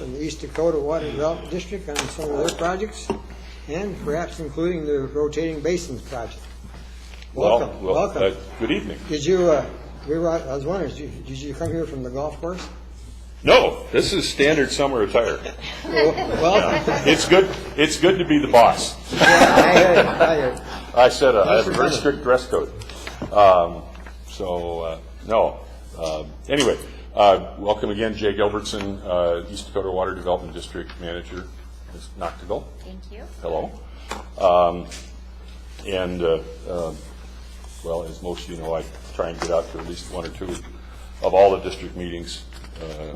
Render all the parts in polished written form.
from the East Dakota Water Development District on some of their projects, and perhaps including the rotating basins project. Welcome. Welcome. Good evening. Did you? I was wondering, did you come here from the golf course? No, this is standard summer attire. Well, Yeah. It's good. It's good to be the boss. yeah, I heard it. I said I have a very strict dress code. Anyway, welcome again, Jay Gilbertson, East Dakota Water Development District Manager. Ms. Noctigal. Thank you. Hello. Well, as most of you know, I try and get out to at least one or two of all the district meetings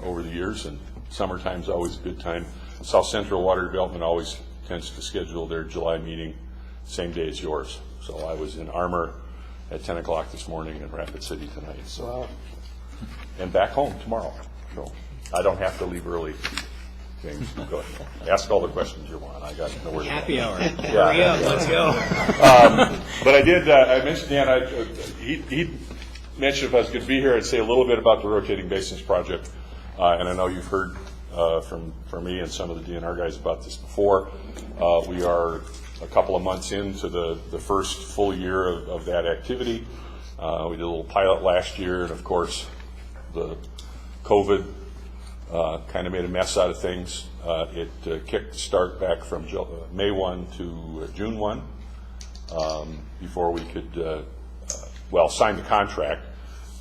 over the years, and summertime's always a good time. South Central Water Development always tends to schedule their July meeting same day as yours. So I was in Armour at 10 o'clock this morning and Rapid City tonight. So, Wow. and back home tomorrow. So I don't have to leave early. James, go ahead. Ask all the questions you want. I got nowhere to go. Happy hour. Yeah. Hurry up, let's go. But I did, I mentioned Dan, he mentioned if I was going to be here, I'd say a little bit about the rotating basins project. And I know you've heard from me and some of the DNR guys about this before. We are a couple of months into the first full year of that activity. We did a little pilot last year, and of course, the COVID kind of made a mess out of things. It kicked the start back from May 1 to June 1 before we could, sign the contract.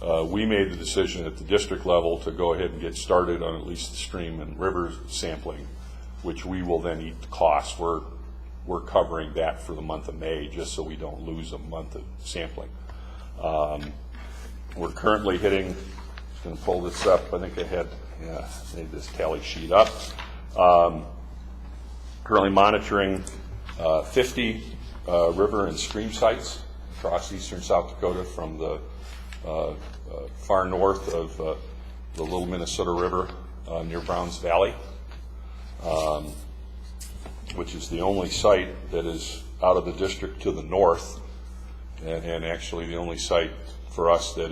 We made the decision at the district level to go ahead and get started on at least the stream and river sampling, which we will then eat the costs. We're covering that for the month of May just so we don't lose a month of sampling. We're currently hitting, just going to pull this up, I think I made this tally sheet up. Currently monitoring 50 river and stream sites across eastern South Dakota from the far north of the Little Minnesota River near Browns Valley, which is the only site that is out of the district to the north, and actually the only site for us that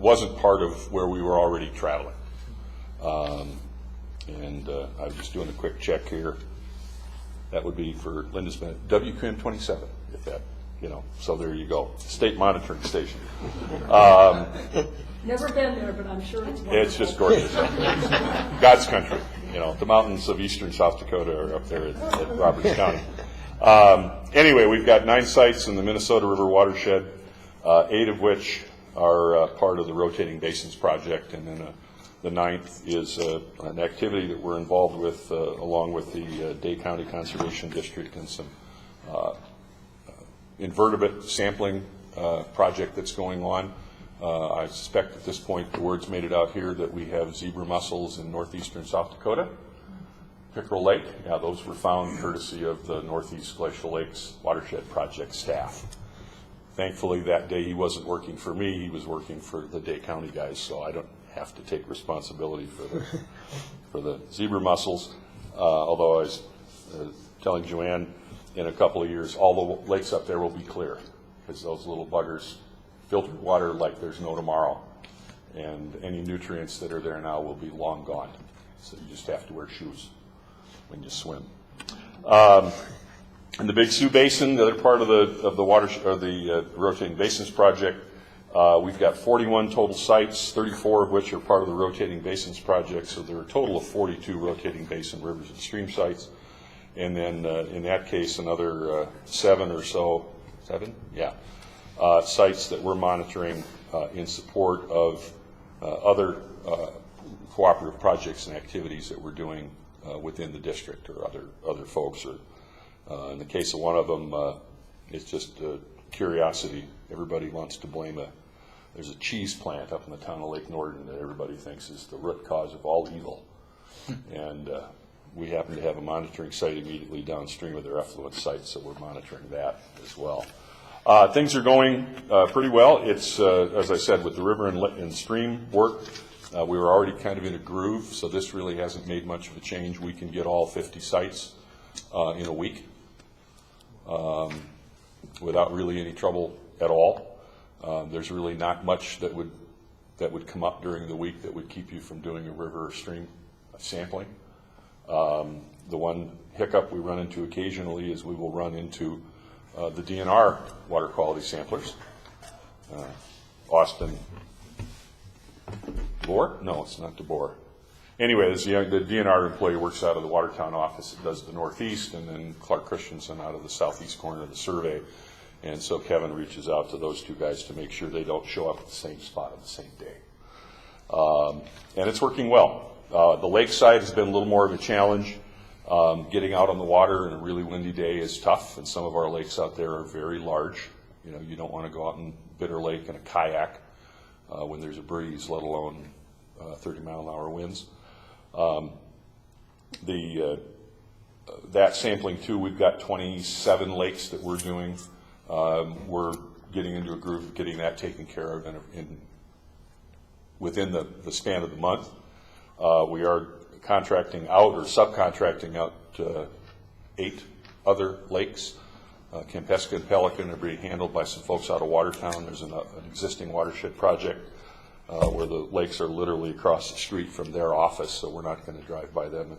wasn't part of where we were already traveling. I was just doing a quick check here. That would be for Lindisman, WQM 27, if that, so there you go. State monitoring station. Never been there, but I'm sure it's wonderful. It's just gorgeous. God's country. The mountains of eastern South Dakota are up there at Roberts County. Anyway, we've got 9 sites in the Minnesota River watershed, 8 of which are part of the rotating basins project, and then the 9th is an activity that we're involved with along with the Day County Conservation District and some invertebrate sampling project that's going on. I suspect at this point the word's made it out here that we have zebra mussels in northeastern South Dakota. Pickerel Lake, those were found courtesy of the Northeast Glacial Lakes Watershed Project staff. Thankfully that day he wasn't working for me, he was working for the Day County guys, so I don't have to take responsibility for the zebra mussels, although I was telling Joanne in a couple of years all the lakes up there will be clear because those little buggers filtered water like there's no tomorrow, and any nutrients that are there now will be long gone, so you just have to wear shoes when you swim. In the Big Sioux Basin, the other part of the water or the rotating basins project, we've got 41 total sites, 34 of which are part of the rotating basins project, so there are a total of 42 rotating basin rivers and stream sites. And then in that case, another 7 or so, sites that we're monitoring in support of other cooperative projects and activities that we're doing within the district or other folks. Or in the case of one of them, it's just curiosity. Everybody wants to blame there's a cheese plant up in the town of Lake Norton that everybody thinks is the root cause of all evil. And we happen to have a monitoring site immediately downstream of their effluent site, so we're monitoring that as well. Things are going pretty well. It's, as I said, with the river and stream work, we were already kind of in a groove, so this really hasn't made much of a change. We can get all 50 sites in a week without really any trouble at all. There's really not much that would come up during the week that would keep you from doing a river or stream sampling. The one hiccup we run into occasionally is we will run into the DNR water quality samplers. Austin DeBoer? No, it's not DeBoer. Anyway, the DNR employee works out of the Watertown office. It does the northeast, and then Clark Christensen out of the southeast corner of the survey. And so Kevin reaches out to those two guys to make sure they don't show up at the same spot on the same day. And it's working well. The lakeside has been a little more of a challenge. Getting out on the water in a really windy day is tough, and some of our lakes out there are very large. You know, you don't want to go out in Bitter Lake in a kayak when there's a breeze, let alone 30-mile-an-hour winds. That sampling too, we've got 27 lakes that we're doing. We're getting into a groove of getting that taken care of within the span of the month. We are contracting out or subcontracting out 8 other lakes. Kampesca and Pelican are being handled by some folks out of Watertown. There's an existing watershed project where the lakes are literally across the street from their office, so we're not going to drive by them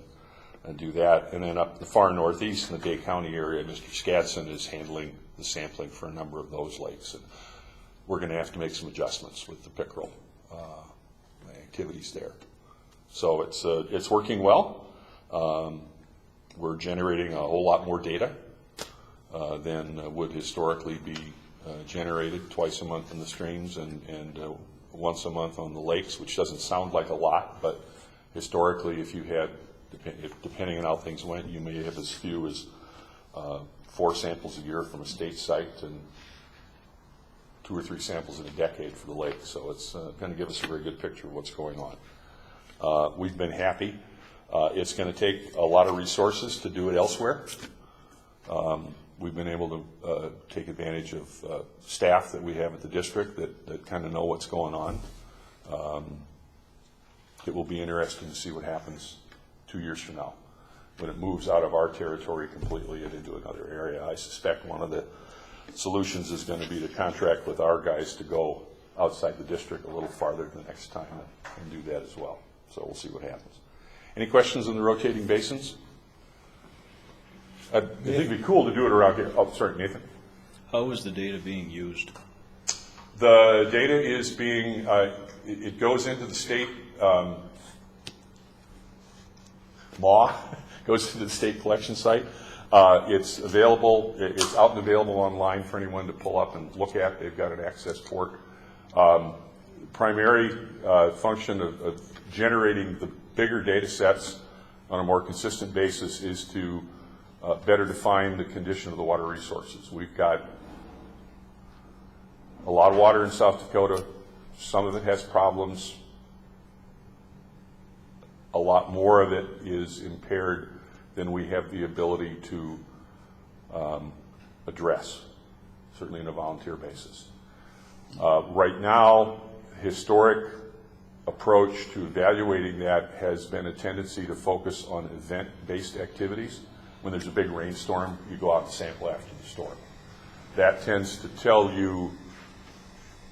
and do that. And then up the far northeast in the Day County area, Mr. Skadson is handling the sampling for a number of those lakes. And we're going to have to make some adjustments with the pickerel activities there. So it's working well. We're generating a whole lot more data than would historically be generated twice a month in the streams and once a month on the lakes, which doesn't sound like a lot, but historically, if you had, depending on how things went, you may have as few as 4 samples a year from a state site and 2 or 3 samples in a decade for the lake. So it's going to give us a very good picture of what's going on. We've been happy. It's going to take a lot of resources to do it elsewhere. We've been able to take advantage of staff that we have at the district that kind of know what's going on. It will be interesting to see what happens 2 years from now when it moves out of our territory completely and into another area. I suspect one of the solutions is going to be to contract with our guys to go outside the district a little farther the next time and do that as well. So we'll see what happens. Any questions on the rotating basins? I think it'd be cool to do it around here. Oh, sorry, Nathan. How is the data being used? The data is being, it goes into the state MAW, goes to the state collection site. It's available, it's out and available online for anyone to pull up and look at. They've got an access port. Primary function of generating the bigger data sets on a more consistent basis is to better define the condition of the water resources. We've got a lot of water in South Dakota. Some of it has problems. A lot more of it is impaired than we have the ability to address, certainly on a volunteer basis. Right now, historic approach to evaluating that has been a tendency to focus on event-based activities. When there's a big rainstorm, you go out and sample after the storm. That tends to tell you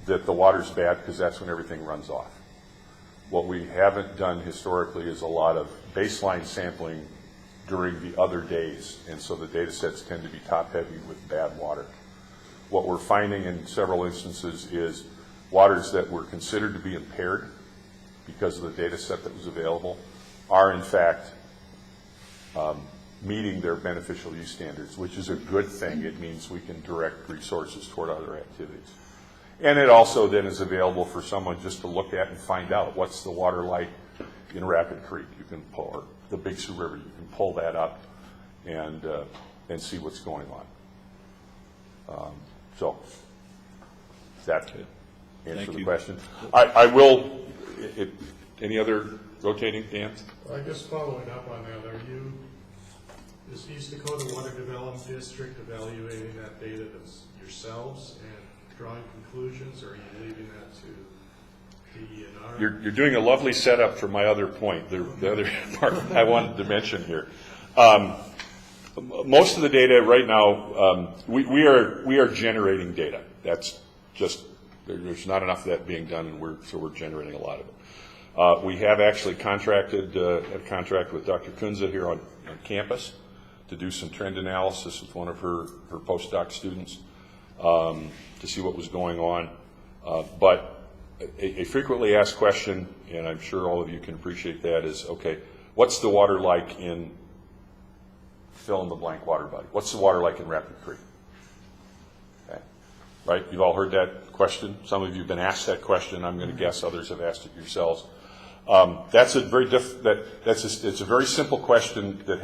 that the water's bad because that's when everything runs off. What we haven't done historically is a lot of baseline sampling during the other days, and so the data sets tend to be top-heavy with bad water. What we're finding in several instances is waters that were considered to be impaired because of the data set that was available are in fact meeting their beneficial use standards, which is a good thing. It means we can direct resources toward other activities. And it also then is available for someone just to look at and find out what's the water like in Rapid Creek. You can pull, or the Big Sioux River, you can pull that up and see what's going on. So, does that answer the question? I will, any other rotating, Dan? Well, I guess following up on that, is East Dakota Water Development District evaluating that data yourselves and drawing conclusions, or are you leaving that to DENR? You're doing a lovely setup for my other point, the other part I wanted to mention here. Most of the data right now, we are generating data. That's just, there's not enough of that being done, and so we're generating a lot of it. We have actually contracted, a contract with Dr. Kunze here on campus to do some trend analysis with one of her postdoc students to see what was going on. But a frequently asked question, and I'm sure all of you can appreciate that, is, okay, what's the water like in fill in the blank water body? What's the water like in Rapid Creek? Okay. Right? You've all heard that question. Some of you have been asked that question. I'm going to guess others have asked it yourselves. That's a very it's a very simple question that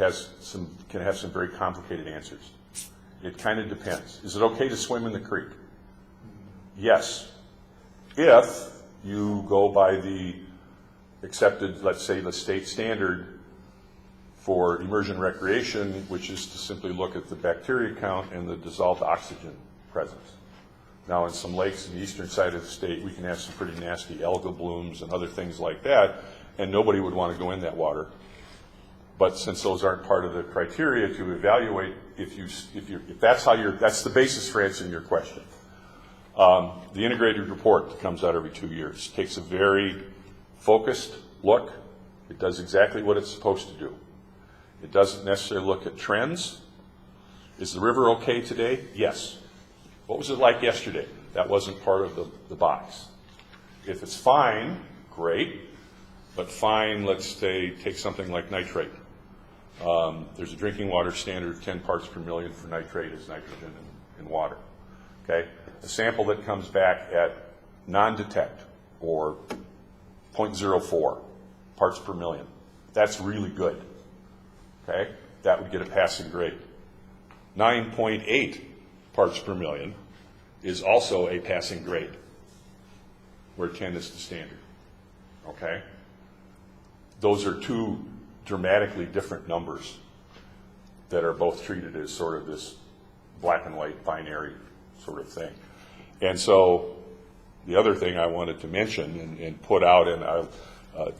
can have some very complicated answers. It kind of depends. Is it okay to swim in the creek? Yes, if you go by the accepted, let's say, the state standard for immersion recreation, which is to simply look at the bacteria count and the dissolved oxygen presence. Now, in some lakes in the eastern side of the state, we can have some pretty nasty algal blooms and other things like that, and nobody would want to go in that water. But since those aren't part of the criteria to evaluate, if that's the basis for answering your question. The integrated report that comes out every 2 years takes a very focused look. It does exactly what it's supposed to do. It doesn't necessarily look at trends. Is the river okay today? Yes. What was it like yesterday? That wasn't part of the box. If it's fine, great. But fine, let's say, take something like nitrate. There's a drinking water standard of 10 parts per million for nitrate as nitrogen in water. Okay? A sample that comes back at non-detect or 0.04 parts per million, that's really good. Okay? That would get a passing grade. 9.8 parts per million is also a passing grade, where 10 is the standard. Okay? Those are two dramatically different numbers that are both treated as sort of this black and white binary sort of thing. And so the other thing I wanted to mention and put out, and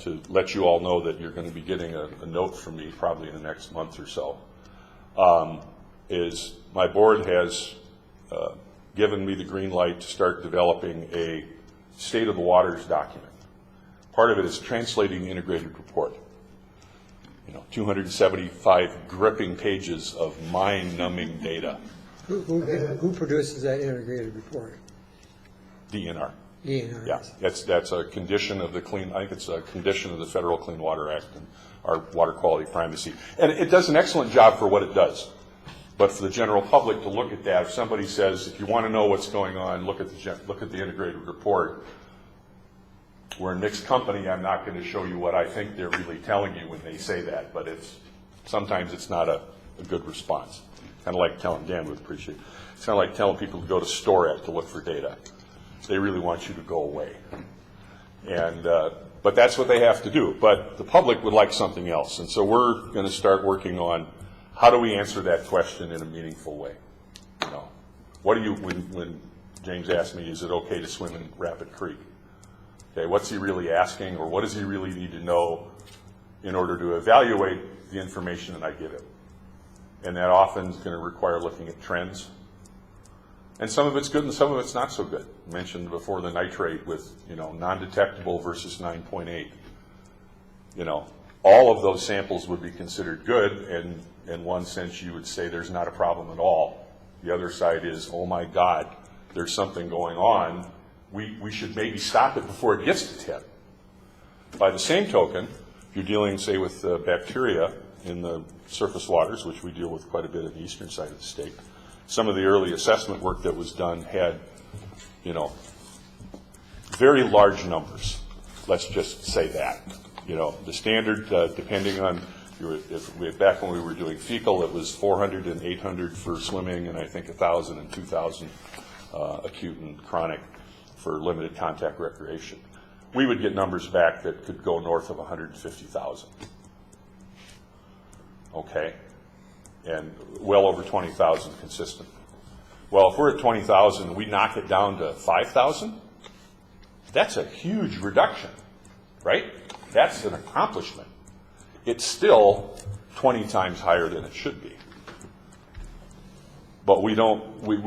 to let you all know that you're going to be getting a note from me probably in the next month or so, is my board has given me the green light to start developing a state of the waters document. Part of it is translating the integrated report. 275 gripping pages of mind-numbing data. Who produces that integrated report? DNR. DNR. Yeah, that's a condition of the I think it's a condition of the Federal Clean Water Act and our water quality primacy. And it does an excellent job for what it does. But for the general public to look at that, if somebody says, if you want to know what's going on, look at the integrated report. We're in mixed company. I'm not going to show you what I think they're really telling you when they say that, but sometimes it's not a good response. Kind of like telling, Dan would appreciate, it's kind of like telling people to go to STORAD to look for data. They really want you to go away. And but that's what they have to do. But the public would like something else. And so we're going to start working on how do we answer that question in a meaningful way. What do you, when James asked me, is it okay to swim in Rapid Creek? Okay, what's he really asking, or what does he really need to know in order to evaluate the information that I give him? And that often is going to require looking at trends. And some of it's good and some of it's not so good. I mentioned before the nitrate with, non-detectable versus 9.8. All of those samples would be considered good, and in one sense you would say there's not a problem at all. The other side is, oh my God, there's something going on. We should maybe stop it before it gets to 10. By the same token, if you're dealing, say, with bacteria in the surface waters, which we deal with quite a bit in the eastern side of the state, some of the early assessment work that was done had, very large numbers. Let's just say that. The standard, depending on, back when we were doing fecal, it was 400 and 800 for swimming, and I think 1,000 and 2,000 acute and chronic for limited contact recreation. We would get numbers back that could go north of 150,000. Okay? And well over 20,000 consistent. Well, if we're at 20,000 and we knock it down to 5,000, that's a huge reduction, right? That's an accomplishment. It's still 20 times higher than it should be. But we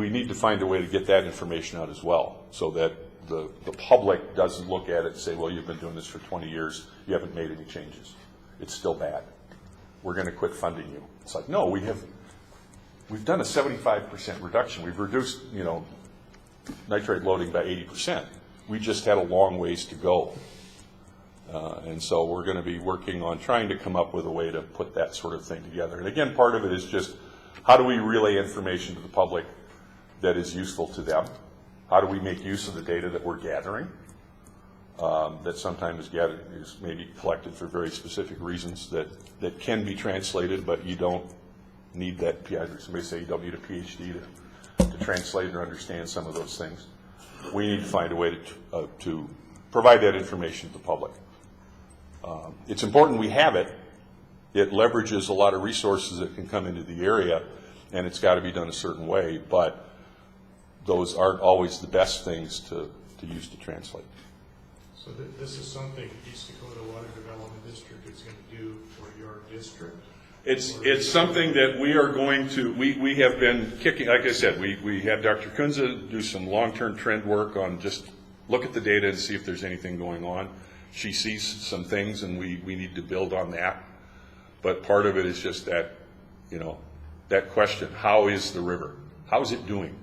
need to find a way to get that information out as well, so that the public doesn't look at it and say, well, you've been doing this for 20 years, you haven't made any changes. It's still bad. We're going to quit funding you. It's like, no, we've done a 75% reduction. We've reduced, nitrate loading by 80%. We just had a long ways to go. And so we're going to be working on trying to come up with a way to put that sort of thing together. And again, part of it is just how do we relay information to the public that is useful to them? How do we make use of the data that we're gathering that sometimes is maybe collected for very specific reasons that can be translated, but you don't need that. Somebody say you don't need a PhD to translate or understand some of those things. We need to find a way to provide that information to the public. It's important we have it. It leverages a lot of resources that can come into the area, and it's got to be done a certain way, but those aren't always the best things to use to translate. So this is something East Dakota Water Development District is going to do for your district? It's something that we are going to, we have been kicking, like I said, we had Dr. Kunze do some long-term trend work on just look at the data and see if there's anything going on. She sees some things and we need to build on that. But part of it is just that, that question, how is the river? How is it doing?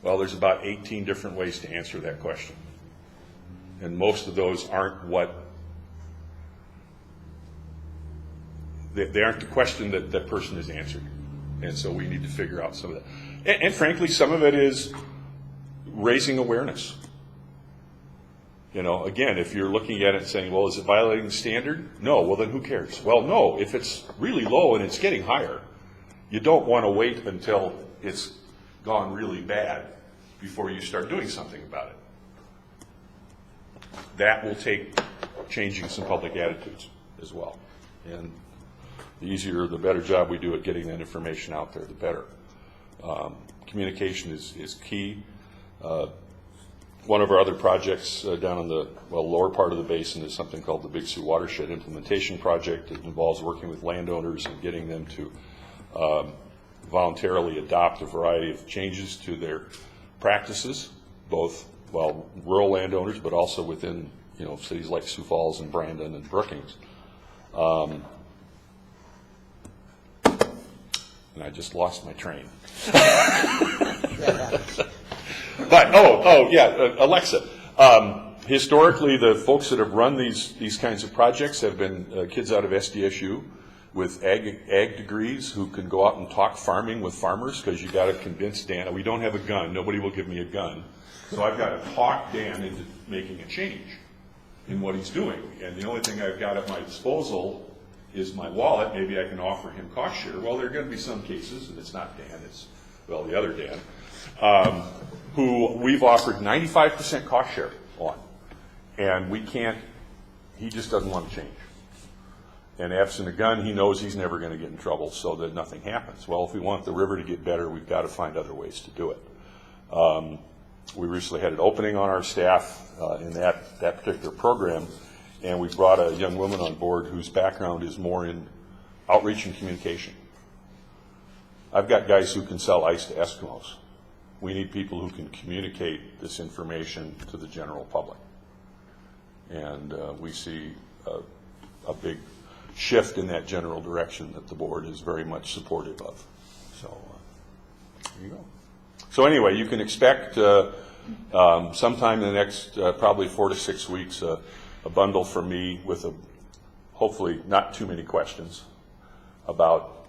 Well, there's about 18 different ways to answer that question. And most of those aren't they aren't the question that that person is answering. And so we need to figure out some of that. And frankly, some of it is raising awareness. Again, if you're looking at it and saying, well, is it violating the standard? No. Well, then who cares? Well, no. If it's really low and it's getting higher, you don't want to wait until it's gone really bad before you start doing something about it. That will take changing some public attitudes as well. And the easier, the better job we do at getting that information out there, the better. Communication is key. One of our other projects down in the lower part of the basin is something called the Big Sioux Watershed Implementation Project. It involves working with landowners and getting them to voluntarily adopt a variety of changes to their practices, both rural landowners, but also within cities like Sioux Falls and Brandon and Brookings. And I just lost my train. But Alexa. Historically, the folks that have run these kinds of projects have been kids out of SDSU with ag degrees who can go out and talk farming with farmers, because you got to convince Dan. We don't have a gun. Nobody will give me a gun. So I've got to talk Dan into making a change in what he's doing. And the only thing I've got at my disposal is my wallet. Maybe I can offer him cost share. Well, there are going to be some cases, and it's not Dan, it's, the other Dan, who we've offered 95% cost share on. And he just doesn't want to change. And absent a gun, he knows he's never going to get in trouble, so that nothing happens. Well, if we want the river to get better, we've got to find other ways to do it. We recently had an opening on our staff in that particular program, and we brought a young woman on board whose background is more in outreach and communication. I've got guys who can sell ice to Eskimos. We need people who can communicate this information to the general public. And we see a big shift in that general direction that the board is very much supportive of. So there you go. So anyway, you can expect sometime in the next probably 4 to 6 weeks a bundle from me with hopefully not too many questions about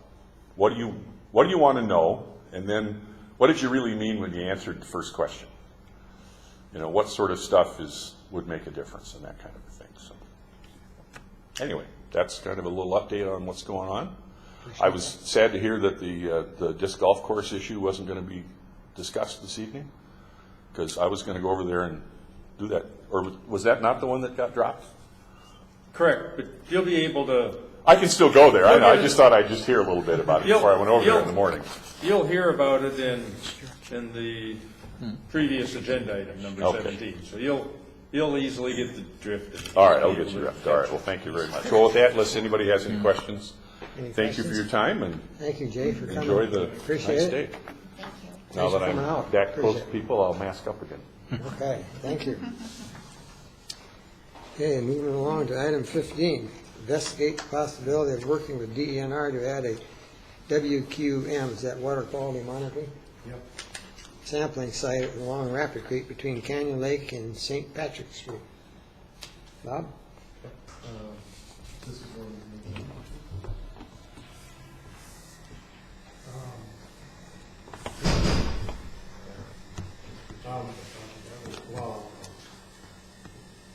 what do you want to know, and then what did you really mean when you answered the first question? What sort of stuff would make a difference and that kind of a thing. So anyway, that's kind of a little update on what's going on. I was sad to hear that the disc golf course issue wasn't going to be discussed this evening, because I was going to go over there and do that. Or was that not the one that got dropped? Correct, but you'll be able to. I can still go there. I just thought I'd just hear a little bit about it before I went over there in the morning. You'll hear about it in the previous agenda item, number 17. So you'll easily get the drift. All right, I'll get the drift. All right, well, thank you very much. Well, with that, unless anybody has any questions, thank you for your time, and thank you, Jay, for coming. Enjoy the Appreciate nice it. day. Thank you. Now that Thanks for I'm coming out. that close to Appreciate it. people, I'll mask up again. Okay, thank you. Okay, moving along to item 15, investigate the possibility of working with DENR to add a WQM, is that water quality monitoring? Yep. Sampling site along Rapid Creek between Canyon Lake and St. Patrick Street. Bob? This is one. Well,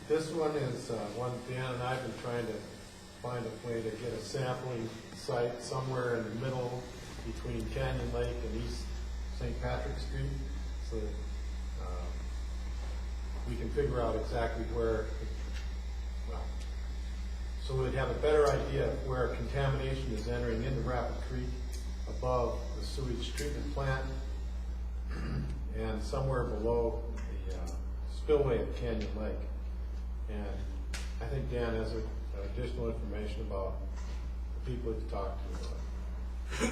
this one is one Dan and I have been trying to find a way to get a sampling site somewhere in the middle between Canyon Lake and East St. Patrick Street, so that we can figure out exactly where, well, so we'd have a better idea of where contamination is entering into Rapid Creek above the sewage treatment plant and somewhere below the spillway of Canyon Lake. And I think Dan has additional information about the people to talk to.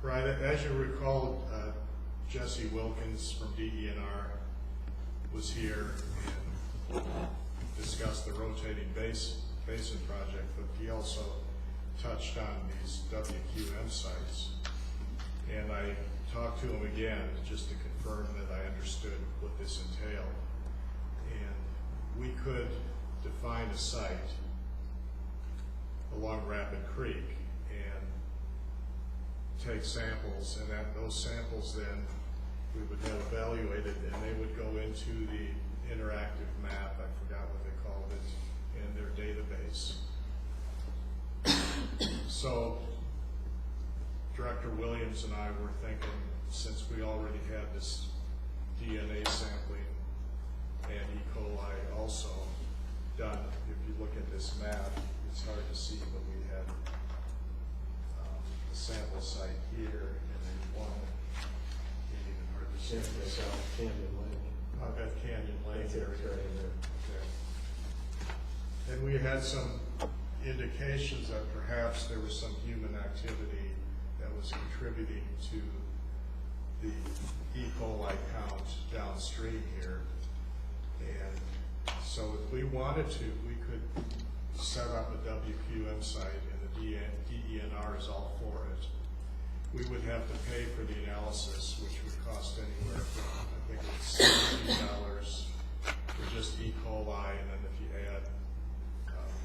Right, as you recall, Jesse Wilkins from DENR was here and discussed the rotating basin project, but he also touched on these WQM sites. And I talked to him again just to confirm that I understood what this entailed. And we could define a site along Rapid Creek and take samples, and those samples then we would have evaluated, and they would go into the interactive map, I forgot what they called it, in their database. So Director Williams and I were thinking, since we already had this DNA sampling and E. coli also done, if you look at this map, it's hard to see, but we had a sample site here and then one, can't even hardly see this out. Canyon Lake. I've got Canyon Lake That's it, area. right in there. Okay. And we had some indications that perhaps there was some human activity that was contributing to the E. coli count downstream here. And so if we wanted to, we could set up a WQM site, and the DENR is all for it. We would have to pay for the analysis, which would cost anywhere from, I think it's $17 for just E. coli, and then if you add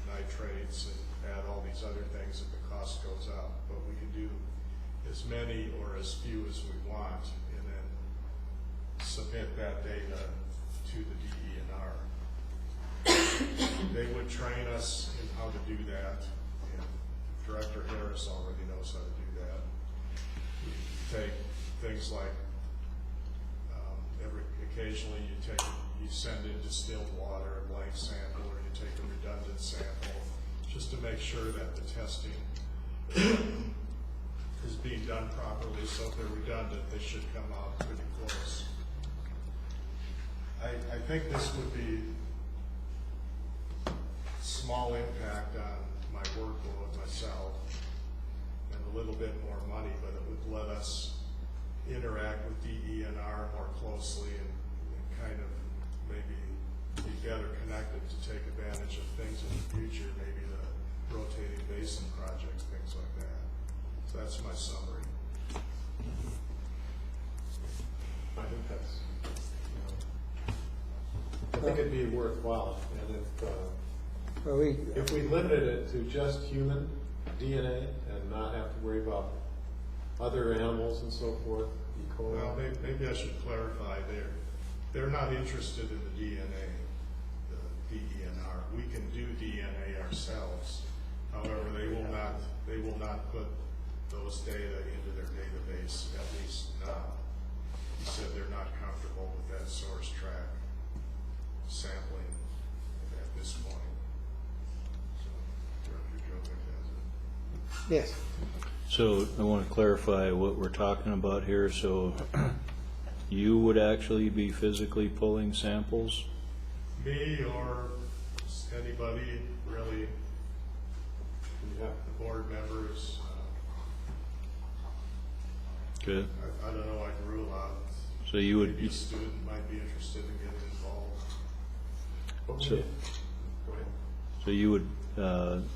nitrates and add all these other things, that the cost goes up. But we can do as many or as few as we want, and then submit that data to the DENR. They would train us in how to do that, and Director Harris already knows how to do that. You take things like, occasionally you send in distilled water, a blank sample, or you take a redundant sample, just to make sure that the testing is being done properly. So if they're redundant, they should come out pretty close. I think this would be small impact on my workload myself, and a little bit more money, but it would let us interact with DENR more closely and kind of maybe be better connected to take advantage of things in the future, maybe the rotating basin projects, things like that. So that's my summary. I think that's, I think it'd be worthwhile, and if we limited it to just human DNA and not have to worry about other animals and so forth, E. coli. Well, maybe I should clarify, they're not interested in the DNA, the DENR. We can do DNA ourselves. However, they will not put those data into their database, at least now. He said they're not comfortable with that source track sampling at this point. So, Director Jovic has it. Yes. So I want to clarify what we're talking about here. So you would actually be physically pulling samples? Me or anybody, really, the board members. Good. I don't know, I'd rule out So you would, maybe a student might be interested in getting involved. So- Go ahead. so you would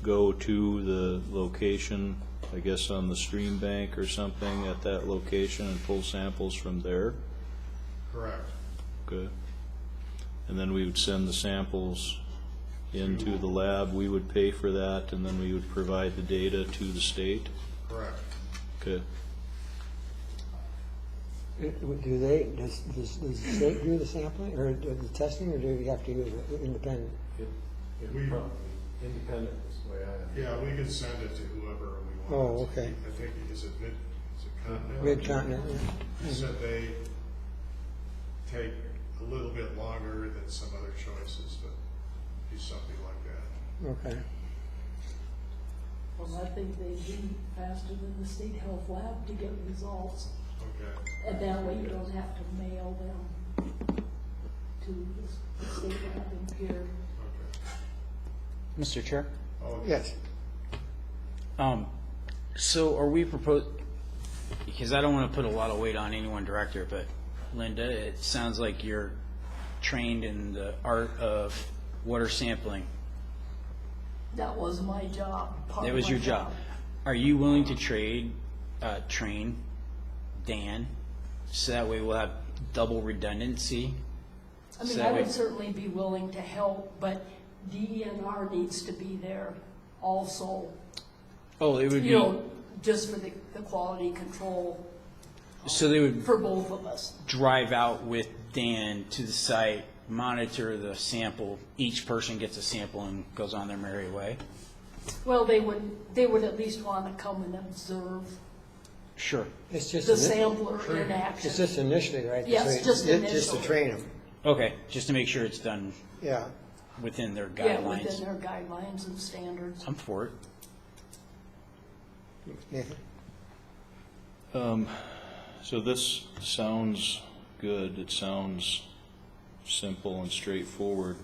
go to the location, I guess on the stream bank or something at that location and pull samples from there? Correct. Good. And then we would send the samples into the lab, we would pay for that, and then we would provide the data to the state? Correct. Okay. Do they, does the state do the sampling, or the testing, or do you have to do it independent? We- Independent is the way I. Yeah, we could send it to whoever we Oh, want. okay. I think, is it Continental? Mid-continent, They said they take a little bit longer than some other choices, but do something like that. okay. Well, I think they'd be faster than the state health lab to get results. Okay. And that way you don't have to mail them to the state lab in Pierre. Okay. Mr. Chair, Oh, Yes, so are we because I don't want to put a lot of weight on any one director, but Linda, it sounds like you're trained in the art of water sampling. That was my job. part That of was my your job. Are you willing to train Dan, so that way we'll have double redundancy? I mean, So I that way- would certainly be willing to help, but DENR needs to be there also, Oh, it would you know, be, just for the quality control so they would for both of us. drive out with Dan to the site, monitor the sample, each person gets a sample and goes on their merry way? Well, they would at least want to come and observe Sure. it's just. the sampler in It's action. just initially, right? Yes, So just Just initially. to train them, Okay, just to make sure it's done yeah. within their Yeah, guidelines. within their guidelines and standards. I'm for it. Nathan? So this sounds good, it sounds simple and straightforward.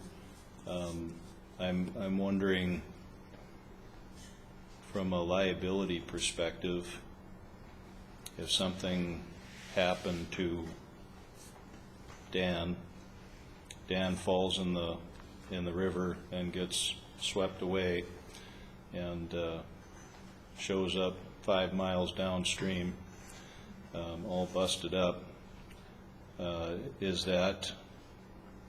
I'm wondering, from a liability perspective, if something happened to Dan falls in the river and gets swept away and shows up 5 miles downstream, all busted up, is that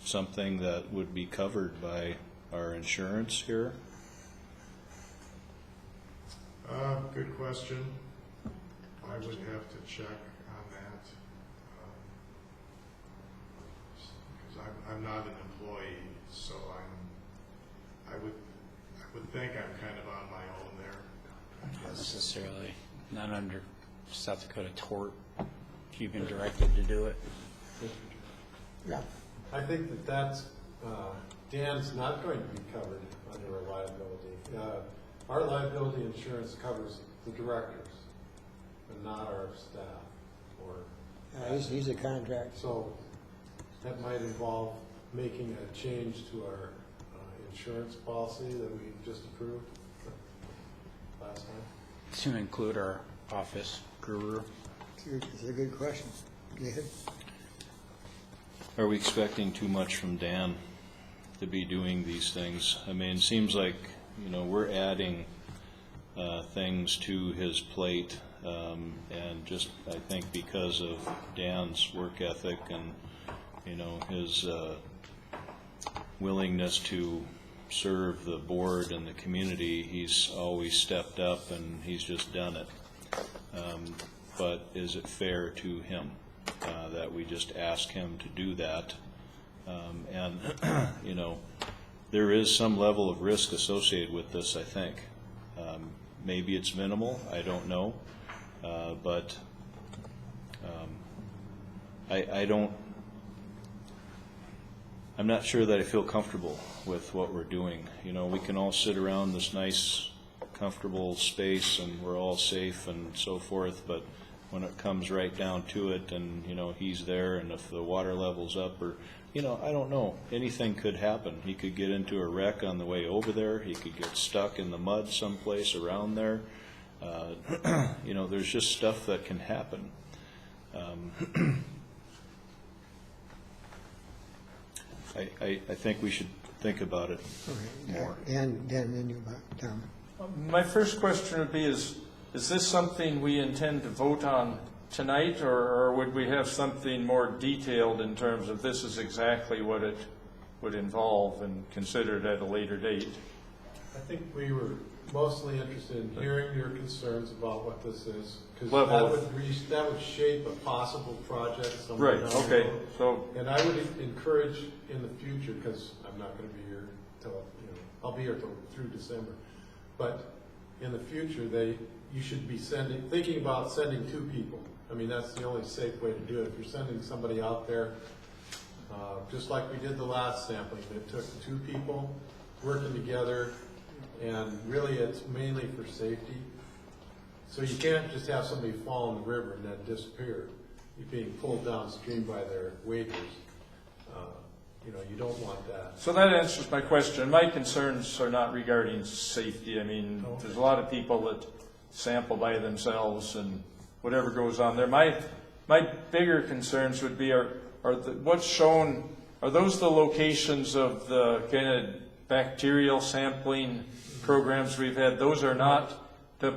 something that would be covered by our insurance here? Good question. I would have to check on that. Because I'm not an employee, so I would think I'm kind of on my own there. Not necessarily, not under South Dakota tort, if you've been directed to do it. Yeah. I think that's, Dan's not going to be covered under a liability. Our liability insurance covers the directors, but not our staff or. He's a contract. So that might involve making a change to our insurance policy that we just approved last time. To include our office guru. It's a good question. Nathan? Are we expecting too much from Dan to be doing these things? I mean, it seems like, we're adding things to his plate, and just, I think because of Dan's work ethic and, his willingness to serve the board and the community, he's always stepped up and he's just done it. But is it fair to him that we just ask him to do that? And, there is some level of risk associated with this, I think. Maybe it's minimal, I don't know. But I'm not sure that I feel comfortable with what we're doing. We can all sit around this nice, comfortable space and we're all safe and so forth, but when it comes right down to it and, he's there and if the water level's up or, I don't know, anything could happen. He could get into a wreck on the way over there. He could get stuck in the mud someplace around there. There's just stuff that can happen. I think we should think about it more. And then you, Tom. My first question would be, is this something we intend to vote on tonight, or would we have something more detailed in terms of this is exactly what it would involve and consider it at a later date? I think we were mostly interested in hearing your concerns about what this is, because Level. that would shape a possible project somewhere Right, down the okay, road. so, And I would encourage in the future, because I'm not going to be here till, I'll be here through December, but in the future, you should be thinking about sending 2 people. I mean, that's the only safe way to do it. If you're sending somebody out there, just like we did the last sampling, it took 2 people working together, and really it's mainly for safety. So you can't just have somebody fall in the river and then disappear. You're being pulled downstream by their waders. You don't want that. so that answers my question. My concerns are not regarding safety. I mean, there's a lot of people that sample by themselves and whatever goes on there. My bigger concerns would be, what's shown, are those the locations of the kind of bacterial sampling programs we've had? Those are not the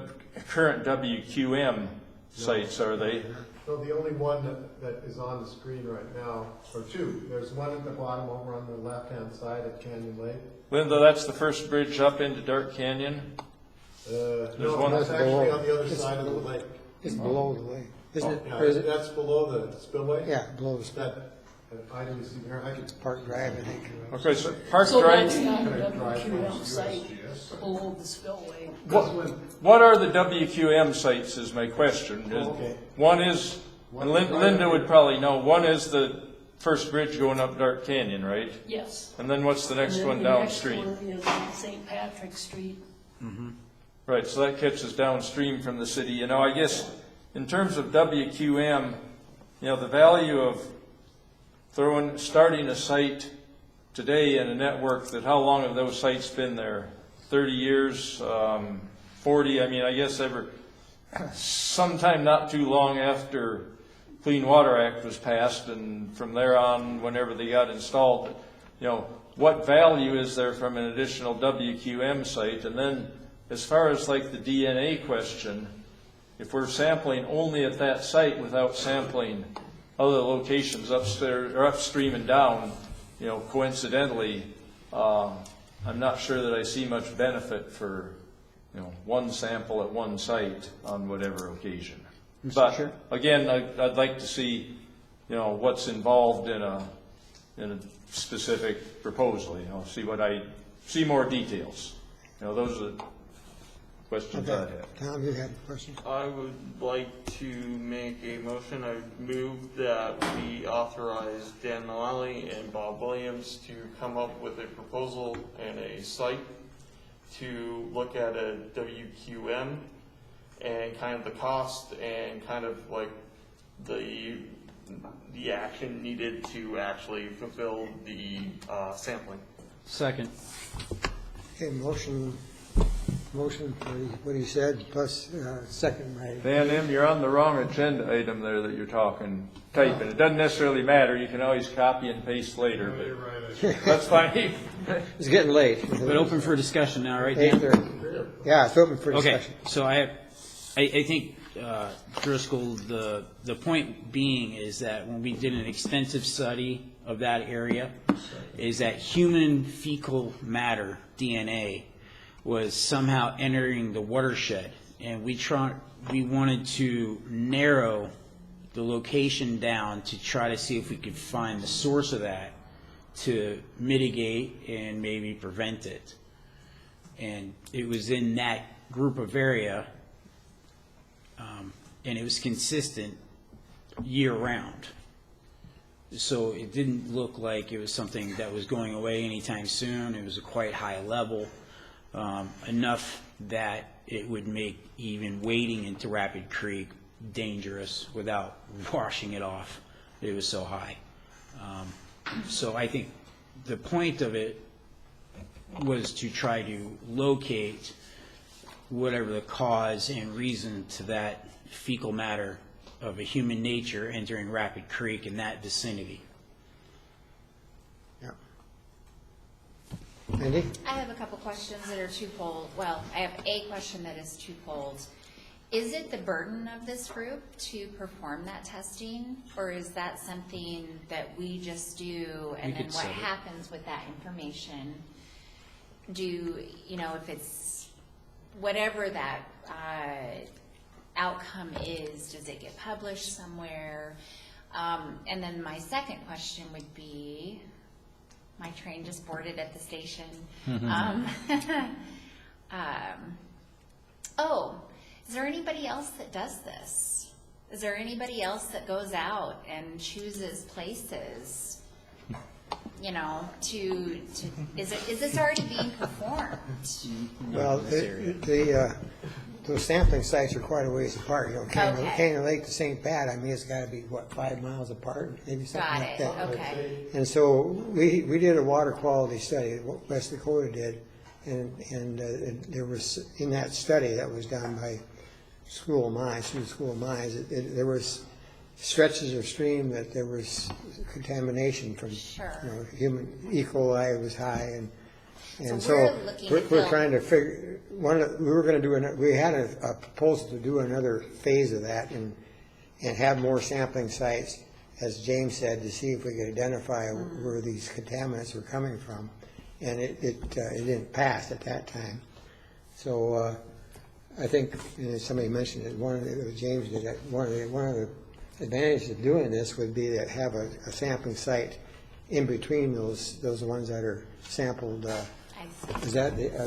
current WQM sites, are they? So the only one that is on the screen right now, or 2, there's one at the bottom over on the left-hand side at Canyon Lake. Linda, that's the first bridge up into Dark Canyon? No, one that's that's actually below. on the other side of the lake. It's below the lake, isn't it? Yeah, Or is it? that's below the spillway? Yeah, below the spot, That item you see there, I could Park Drive, I think. Okay, so Park So Drive, that's not a Drive WQM from site below the spillway. what are the WQM sites is my question. Okay. One is, and Linda would probably know, one is the first bridge going up Dark Canyon, right? Yes. And then what's the next And one then the downstream? next one is on St. Patrick Street. Right, so that catches downstream from the city. I guess in terms of WQM, the value of starting a site today in a network, that how long have those sites been there? 30 years, 40? I mean, I guess sometime not too long after Clean Water Act was passed, and from there on, whenever they got installed, what value is there from an additional WQM site? And then, as far as like the DNA question, if we're sampling only at that site without sampling other locations upstairs or upstream and down, coincidentally, I'm not sure that I see much benefit for, one sample at one site on whatever occasion. But again, I'd like to see, what's involved in a specific proposal. See more details. Those are the questions I have. Tom, you had a question? I would like to make a motion. I move that we authorize Dan Mullally and Bob Williams to come up with a proposal and a site to look at a WQM and kind of the cost and kind of like the action needed to actually fulfill the sampling. Second. Okay, motion for what he said, plus second by, Dan M., you're on the wrong agenda item there that you're typing. It doesn't necessarily matter. You can always copy and paste later, You're but right, that's fine. it's getting late. But open for discussion now, right, Dan? 8:30. Yeah, it's open for Okay, discussion. so I think, Driscoll, the point being is that when we did an extensive study of that area, is that human fecal matter, DNA, was somehow entering the watershed. And we wanted to narrow the location down to try to see if we could find the source of that to mitigate and maybe prevent it. And it was in that group of area, and it was consistent year-round. So it didn't look like it was something that was going away anytime soon. It was a quite high level, enough that it would make even wading into Rapid Creek dangerous without washing it off. It was so high. So I think the point of it was to try to locate whatever the cause and reason to that fecal matter of a human nature entering Rapid Creek in that vicinity. Yeah. Andy? I have a couple questions that are twofold. Well, I have a question that is twofold. Is it the burden of this group to perform that testing, or is that something that we just do, and then what happens with that information? If it's whatever that outcome is, does it get published somewhere? And then my second question would be, my train just boarded at the station. Is there anybody else that does this? Is there anybody else that goes out and chooses places? Is this already being performed? Well, those sampling sites are quite a ways apart. Canyon Lake to St. Pat, I mean, it's got to be, 5 miles apart, maybe something like that. Okay. And so we did a water quality study, what West Dakota did, and there was, in that study that was done by School of Mines, there was stretches of stream that there was contamination from, human E. coli was high, and so we're trying to figure. We had a proposal to do another phase of that and have more sampling sites, as James said, to see if we could identify where these contaminants were coming from, and it didn't pass at that time. So I think somebody mentioned it. James did that. One of the advantages of doing this would be to have a sampling site in between those ones that are sampled. Are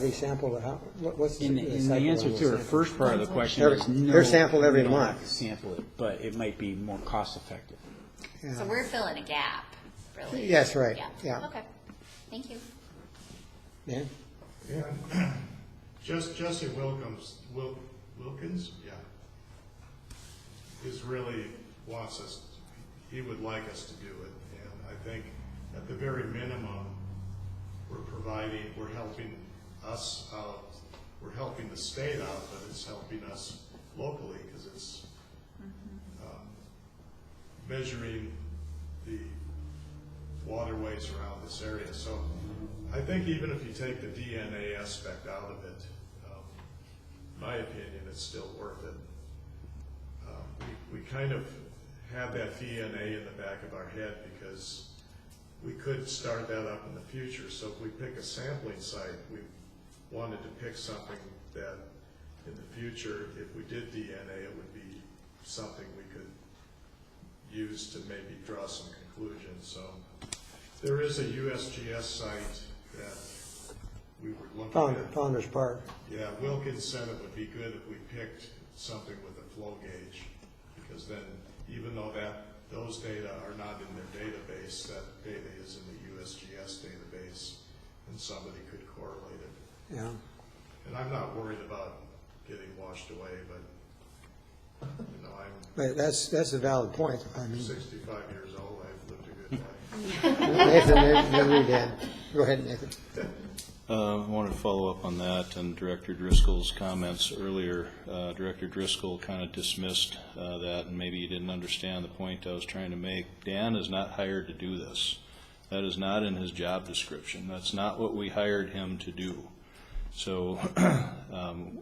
they sampled? What's the answer to her first part of the question is no. They're sampled every we don't month. Sample it, but it might be more cost effective. Yeah. So we're filling a gap, really. Yes, right. Yeah. Okay. Thank you. Dan? Yeah. Jesse Wilkins, is really wants us, he would like us to do it, and I think at the very minimum, we're helping us out, we're helping the state out, but it's helping us locally, because it's measuring the waterways around this area. So I think even if you take the DNA aspect out of it, in my opinion, it's still worth it. We kind of have that DNA in the back of our head because we could start that up in the future. So if we pick a sampling site, we wanted to pick something that in the future, if we did DNA, it would be something we could use to maybe draw some conclusions. So there is a USGS site that we were looking at. Founders Park. Yeah, Wilkins said it would be good if we picked something with a flow gauge, because then even though those data are not in their database, that data is in the USGS database, and somebody could correlate it. Yeah. And I'm not worried about getting washed away, but But that's a valid point. I I'm mean, 65 years old. I've lived a good life. Nathan, then we Dan. Go ahead, Nathan. I wanted to follow up on that and Director Driscoll's comments earlier. Director Driscoll kind of dismissed that, and maybe you didn't understand the point I was trying to make. Dan is not hired to do this. That is not in his job description. That's not what we hired him to do. So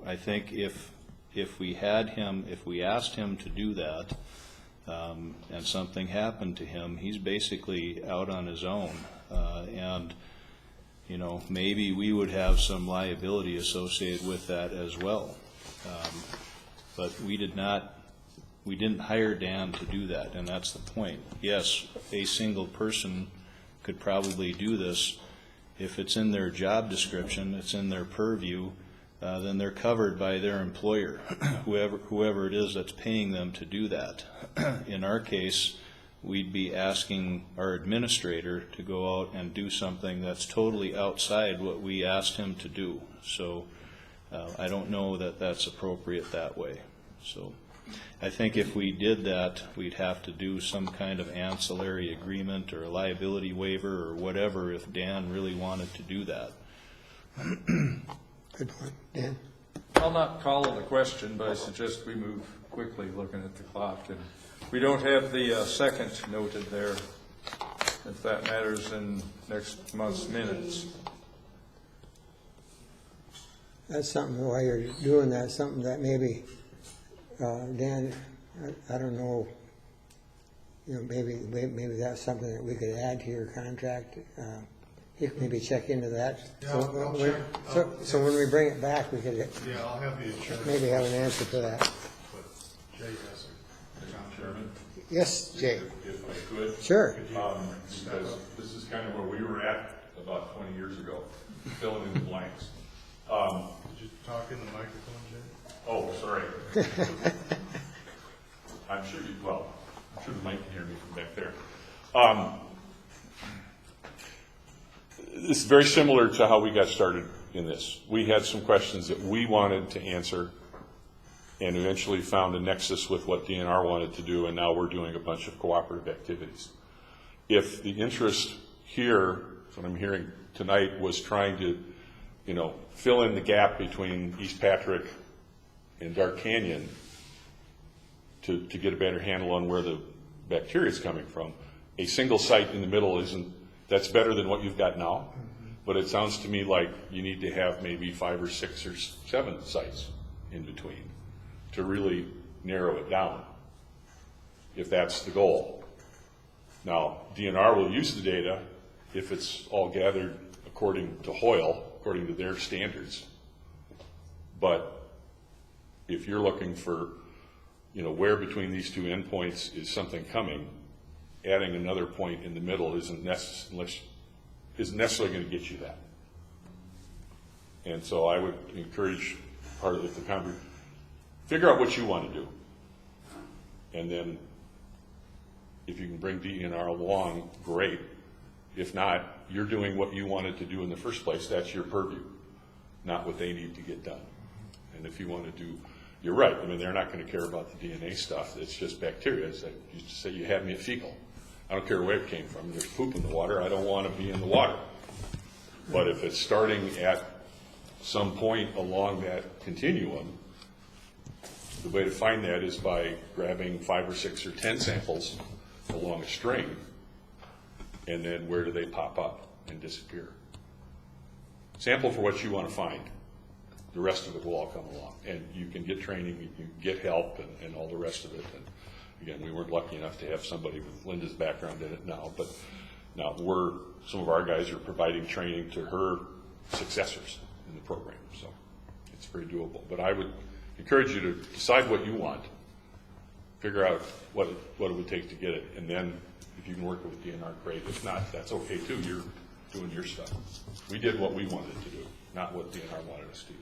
I think if we asked him to do that, and something happened to him, he's basically out on his own. And maybe we would have some liability associated with that as well. But we didn't hire Dan to do that, and that's the point. Yes, a single person could probably do this. If it's in their job description, it's in their purview, then they're covered by their employer, whoever it is that's paying them to do that. In our case, we'd be asking our administrator to go out and do something that's totally outside what we asked him to do. So I don't know that that's appropriate that way. So I think if we did that, we'd have to do some kind of ancillary agreement or a liability waiver or whatever if Dan really wanted to do that. Good point. Dan? I'll not call it a question, but I suggest we move quickly looking at the clock. And we don't have the second noted there, if that matters in next month's minutes. that's something, while you're doing that, something that maybe, Dan, I don't know, maybe that's something that we could add to your contract. You can maybe check into that. Yeah, So I'll when- check. So when we bring it back, we could Yeah, I'll have the insurance. maybe have an answer for that. But Jay has a comment. Chairman, Yes, Jay? if I could. Sure. Because this is kind of where we were at about 20 years ago, filling in the blanks. Did you talk in the microphone, Jay? Oh, sorry. I'm sure the mic can hear me from back there. This is very similar to how we got started in this. We had some questions that we wanted to answer and eventually found a nexus with what DNR wanted to do, and now we're doing a bunch of cooperative activities. If the interest here, what I'm hearing tonight, was trying to, fill in the gap between East Patrick and Dark Canyon to get a better handle on where the bacteria is coming from, a single site in the middle that's better than what you've got now. But it sounds to me like you need to have maybe 5 or 6 or 7 sites in between to really narrow it down, if that's the goal. Now, DNR will use the data if it's all gathered according to Hoyle, according to their standards. But if you're looking for, where between these two endpoints is something coming, adding another point in the middle isn't necessarily going to get you that. And so I would encourage part of the conversation, figure out what you want to do. And then if you can bring DNR along, great. If not, you're doing what you wanted to do in the first place. That's your purview, not what they need to get done. And if you want to do, you're right. I mean, they're not going to care about the DNA stuff. It's just bacteria. It's like you say, you had me at fecal. I don't care where it came from. There's poop in the water. I don't want to be in the water. But if it's starting at some point along that continuum, the way to find that is by grabbing 5 or 6 or 10 samples along a string, and then where do they pop up and disappear? Sample for what you want to find. The rest of it will all come along. And you can get training, you can get help, and all the rest of it. And again, we weren't lucky enough to have somebody with Linda's background in it now, but now some of our guys are providing training to her successors in the program, so it's very doable. But I would encourage you to decide what you want, figure out what it would take to get it, and then if you can work with DNR, great. If not, that's okay too. You're doing your stuff. We did what we wanted to do, not what DNR wanted us to do.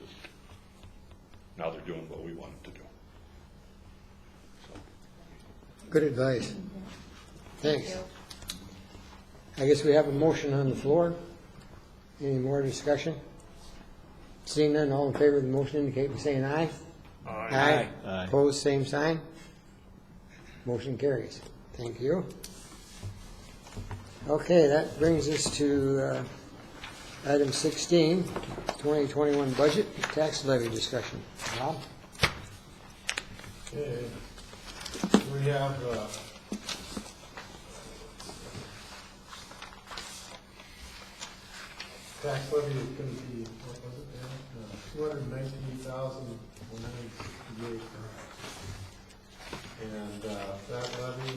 Now they're doing what we wanted to do. Good advice. Thanks. I guess we have a motion on the floor. Any more discussion? Seeing none, all in favor of the motion indicate by saying aye. Aye. Aye. Opposed, same sign. Motion carries. Thank you. Okay, that brings us to item 16, 2021 budget tax levy discussion. Rob? Okay. We have, tax levy is going to be, what was it, Dan? $219,168. And that levy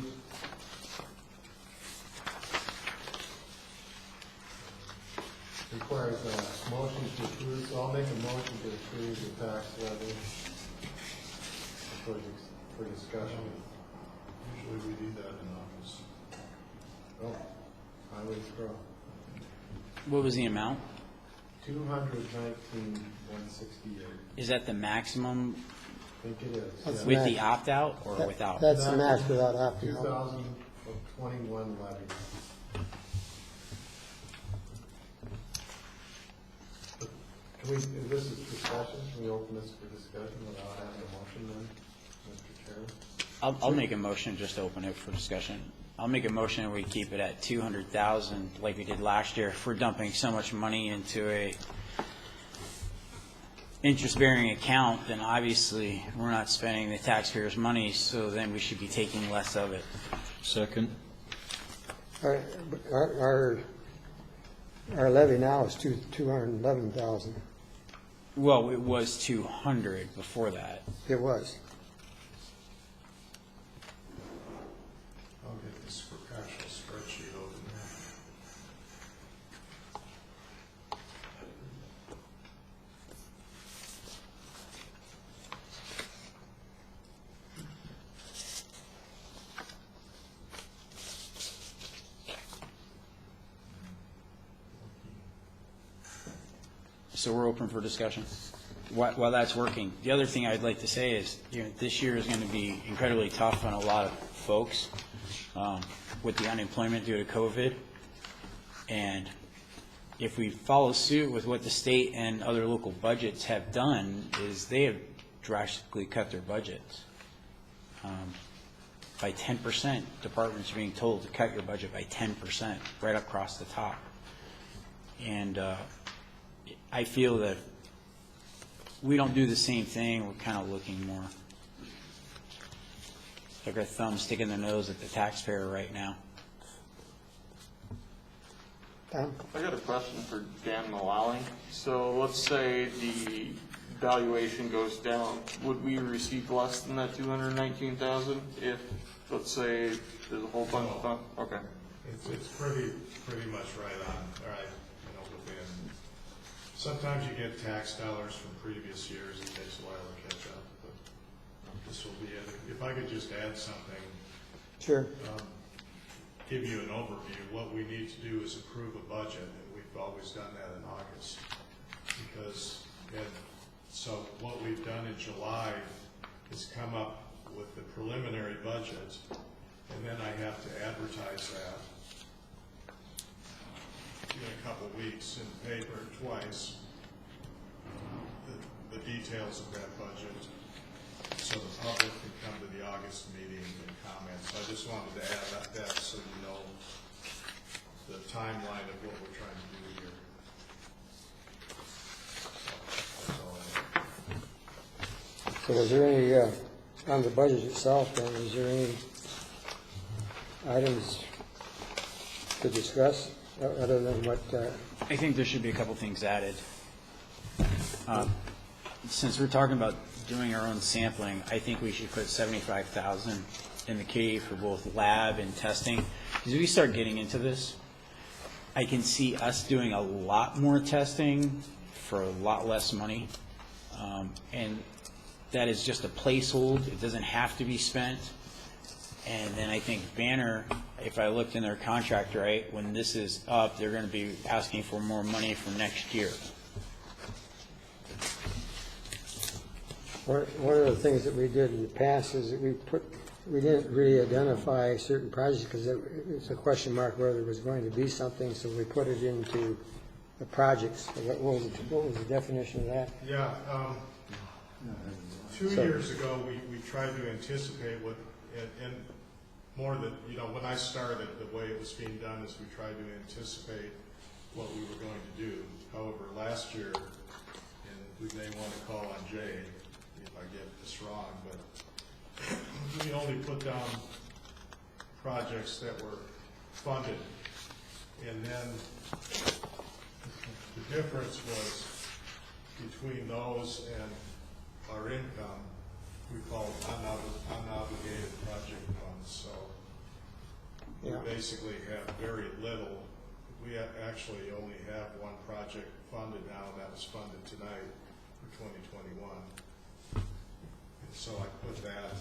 requires a motion to approve, so I'll make a motion to approve the tax levy for discussion. Usually we need that in office. Oh, I withdraw. What was the amount? $219,168. Is that the maximum I think it is. That's yeah. with the opt-out or without? That's the max without opting out. 2021 levy. Can we, if this is discussion, can we open this for discussion without having a motion then, Mr. Chairman? I'll make a motion just to open it for discussion. I'll make a motion that we keep it at 200,000 like we did last year. If we're dumping so much money into a interest-bearing account, then obviously we're not spending the taxpayers' money, so then we should be taking less of it. Second. Our levy now is 211,000. Well, it was 200 before that. It was. I'll get this actual spreadsheet open there. So we're open for discussion. While that's working, the other thing I'd like to say is, this year is going to be incredibly tough on a lot of folks with the unemployment due to COVID. And if we follow suit with what the state and other local budgets have done, is they have drastically cut their budgets. By 10%, departments are being told to cut your budget by 10%, right across the top. And I feel that we don't do the same thing. We're kind of looking more like our thumb sticking their nose at the taxpayer right now. Tom? I got a question for Dan Mullally. So let's say the valuation goes down, would we receive less than that 219,000 if, let's say, there's a whole bunch of fun? Okay. It's pretty much right on, all right, within. Sometimes you get tax dollars from previous years, it takes a while to catch up, but this will be it. If I could just add something. Sure. Give you an overview. What we need to do is approve a budget, and we've always done that in August. So what we've done in July is come up with the preliminary budget, and then I have to advertise that in a couple of weeks in the paper twice, the details of that budget, so the public can come to the August meeting and comment. So I just wanted to add that so you know the timeline of what we're trying to do here. That's all I have. So is there any, on the budget itself, then, is there any items to discuss other than what, I think there should be a couple things added. Since we're talking about doing our own sampling, I think we should put 75,000 in the kitty for both lab and testing. Because if we start getting into this, I can see us doing a lot more testing for a lot less money. And that is just a placehold. It doesn't have to be spent. And then I think Banner, if I looked in their contract right, when this is up, they're going to be asking for more money for next year. one of the things that we did in the past is that we didn't really identify certain projects because it's a question mark whether there was going to be something, so we put it into the projects. What was the definition of that? Yeah, 2 years ago, we tried to anticipate what, and more that, when I started, the way it was being done is we tried to anticipate what we were going to do. However, last year, and we may want to call on Jay if I get this wrong, but we only put down projects that were funded. And then the difference was between those and our income, we call unobligated project funds. So we basically have very little. We actually only have one project funded now, and that was funded tonight for 2021. And so I put that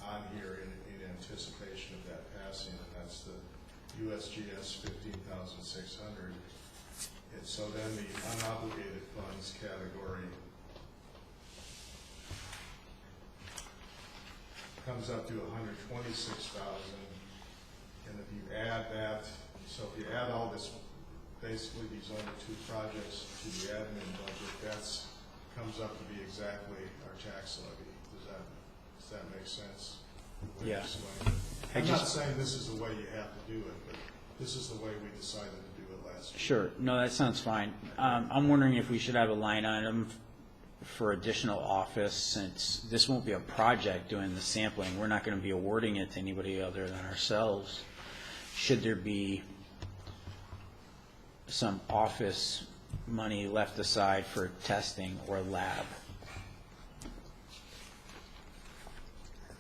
on here in anticipation of that passing, and that's the USGS 15,600. And so then the unobligated funds category comes up to 126,000, and if you add that, so if you add all this, basically these other two projects to the admin budget, that's comes up to be exactly our tax levy. Does that make sense? Yeah. I'm not saying this is the way you have to do it, but this is the way we decided to do it last year. Sure. No, that sounds fine. I'm wondering if we should have a line item for additional office, since this won't be a project doing the sampling. We're not going to be awarding it to anybody other than ourselves. Should there be some office money left aside for testing or lab.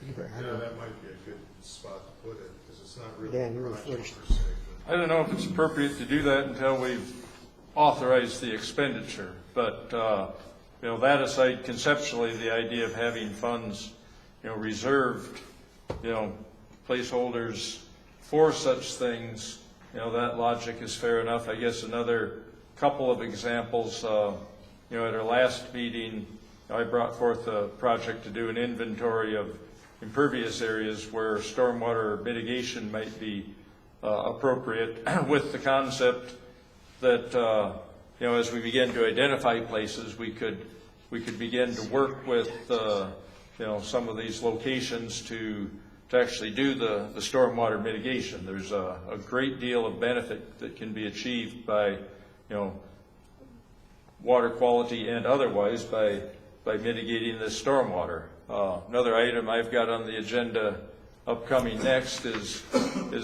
Yeah, that might be a good spot to put it, because it's not really Dan, a you were project first. per se. I don't know if it's appropriate to do that until we've authorized the expenditure, but, that aside, conceptually, the idea of having funds, reserved, placeholders for such things, that logic is fair enough. I guess another couple of examples, at our last meeting, I brought forth a project to do an inventory of impervious areas where stormwater mitigation might be appropriate, with the concept that, as we begin to identify places, we could begin to work with, some of these locations to actually do the stormwater mitigation. There's a great deal of benefit that can be achieved by, water quality and otherwise by mitigating this stormwater. Another item I've got on the agenda upcoming next is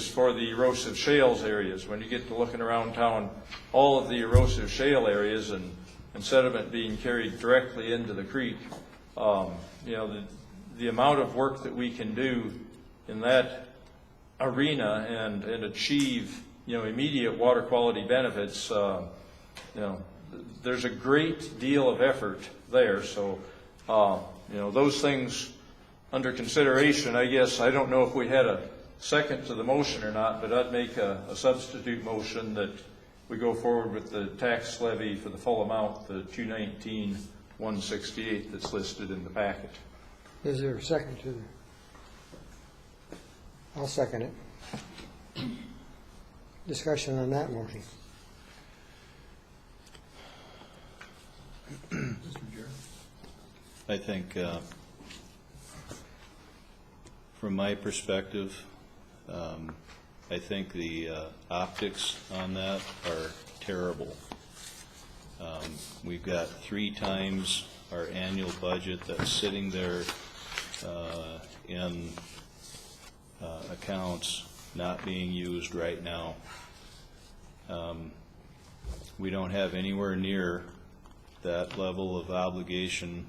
for the erosive shales areas. When you get to looking around town, all of the erosive shale areas and sediment being carried directly into the creek, the amount of work that we can do in that arena and achieve, immediate water quality benefits, there's a great deal of effort there. So, those things under consideration, I guess. I don't know if we had a second to the motion or not, but I'd make a substitute motion that we go forward with the tax levy for the full amount, the $219,168 that's listed in the packet. Is there a second to the? I'll second it. Discussion on that motion. I think, from my perspective, I think the optics on that are terrible. We've got 3 times our annual budget that's sitting there in accounts not being used right now. We don't have anywhere near that level of obligation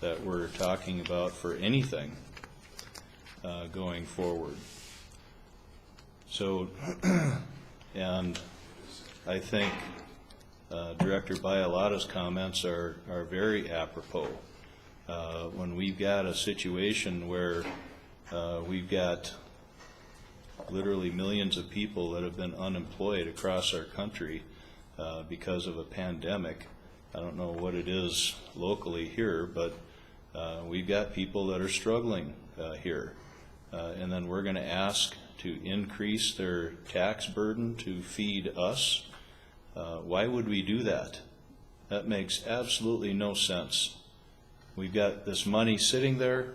that we're talking about for anything going forward. So, and I think Director Bialotta's comments are very apropos. When we've got a situation where we've got literally millions of people that have been unemployed across our country because of a pandemic. I don't know what it is locally here, but we've got people that are struggling here. And then we're going to ask to increase their tax burden to feed us. Why would we do that? That makes absolutely no sense. We've got this money sitting there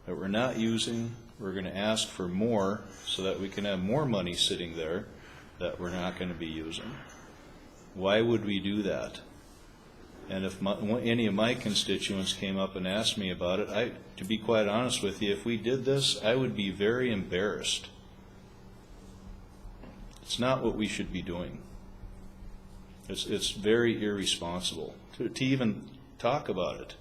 that we're not using. We're going to ask for more so that we can have more money sitting there that we're not going to be using. Why would we do that? And if any of my constituents came up and asked me about it, to be quite honest with you, if we did this, I would be very embarrassed. It's not what we should be doing. It's very irresponsible to even talk about it.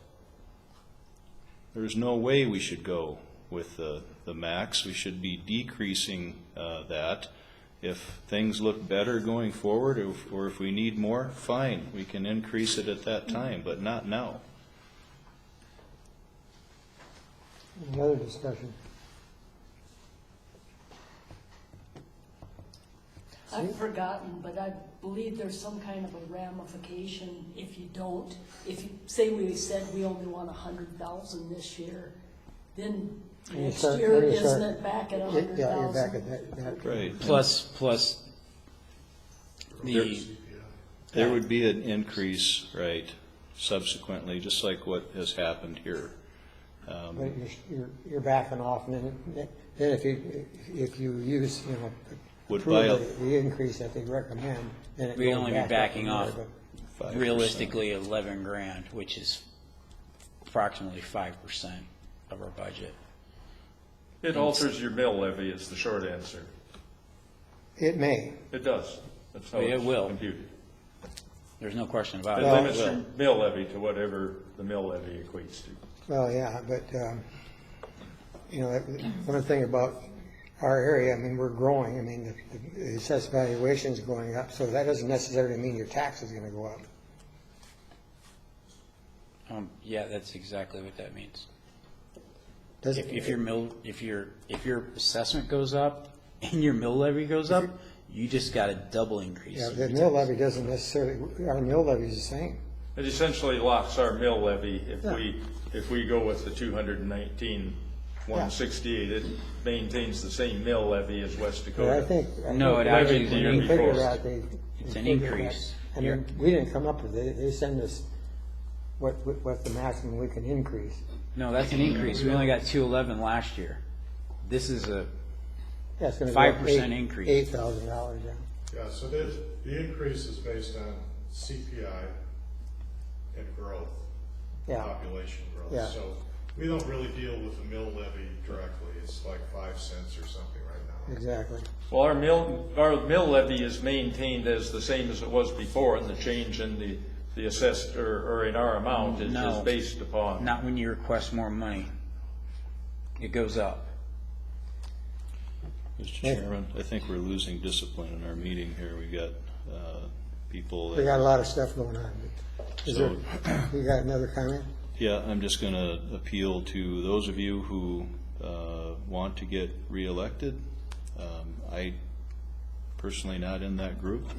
There's no way we should go with the max. We should be decreasing that. If things look better going forward, or if we need more, fine, we can increase it at that time, but not now. Any other discussion? I've forgotten, but I believe there's some kind of a ramification if you don't. If you say we said we only want 100,000 this year, then next year isn't it back at 100,000? Yeah, you're back at that. Right. Plus There would be an increase, right, subsequently, just like what has happened here. But you're backing off, and then if you use, the increase that they recommend, then it we'd goes only be back up backing from off there, but- realistically 11 grand, which is approximately 5% of our budget. It alters your mill levy is the short answer. It may. It does. That's how It it's will. computed. There's no question about It it. limits your mill levy to whatever the mill levy equates to. Well, yeah, but, you know, one thing about our area, I mean, we're growing. I mean, the assessed valuation's going up, so that doesn't necessarily mean your tax is gonna go up. Yeah, that's exactly what that means. Does If, it? if your assessment goes up and your mill levy goes up, you just got a double increase. Yeah, in the your mill tax. levy doesn't necessarily, our mill levy's the same. It essentially locks our mill levy Yeah. if we go with the 219,168. It maintains the same mill levy as West But Dakota. I think. No, it actually is an When they increase. figure that, they It's an figure that. increase. I mean, we didn't come up with it. They send us what the maximum we can increase. No, that's an increase. We only got 211 last year. This is a, Yeah, it's gonna go up 5% increase. $8,000, yeah. Yeah, so the increase is based on CPI and growth, Yeah. population growth. Yeah. So we don't really deal with the mill levy directly. It's like 5 cents or something right now. Exactly. Well, our mill levy is maintained as the same as it was before, and the change in the assessed, or in our amount is No. just based upon. not when you request more money. It goes up. Mr. Chairman, I think we're losing discipline in our meeting here. We got people. We got a lot of stuff going on. Is there, So- you got another comment? Yeah, I'm just going to appeal to those of you who want to get reelected. I personally not in that group.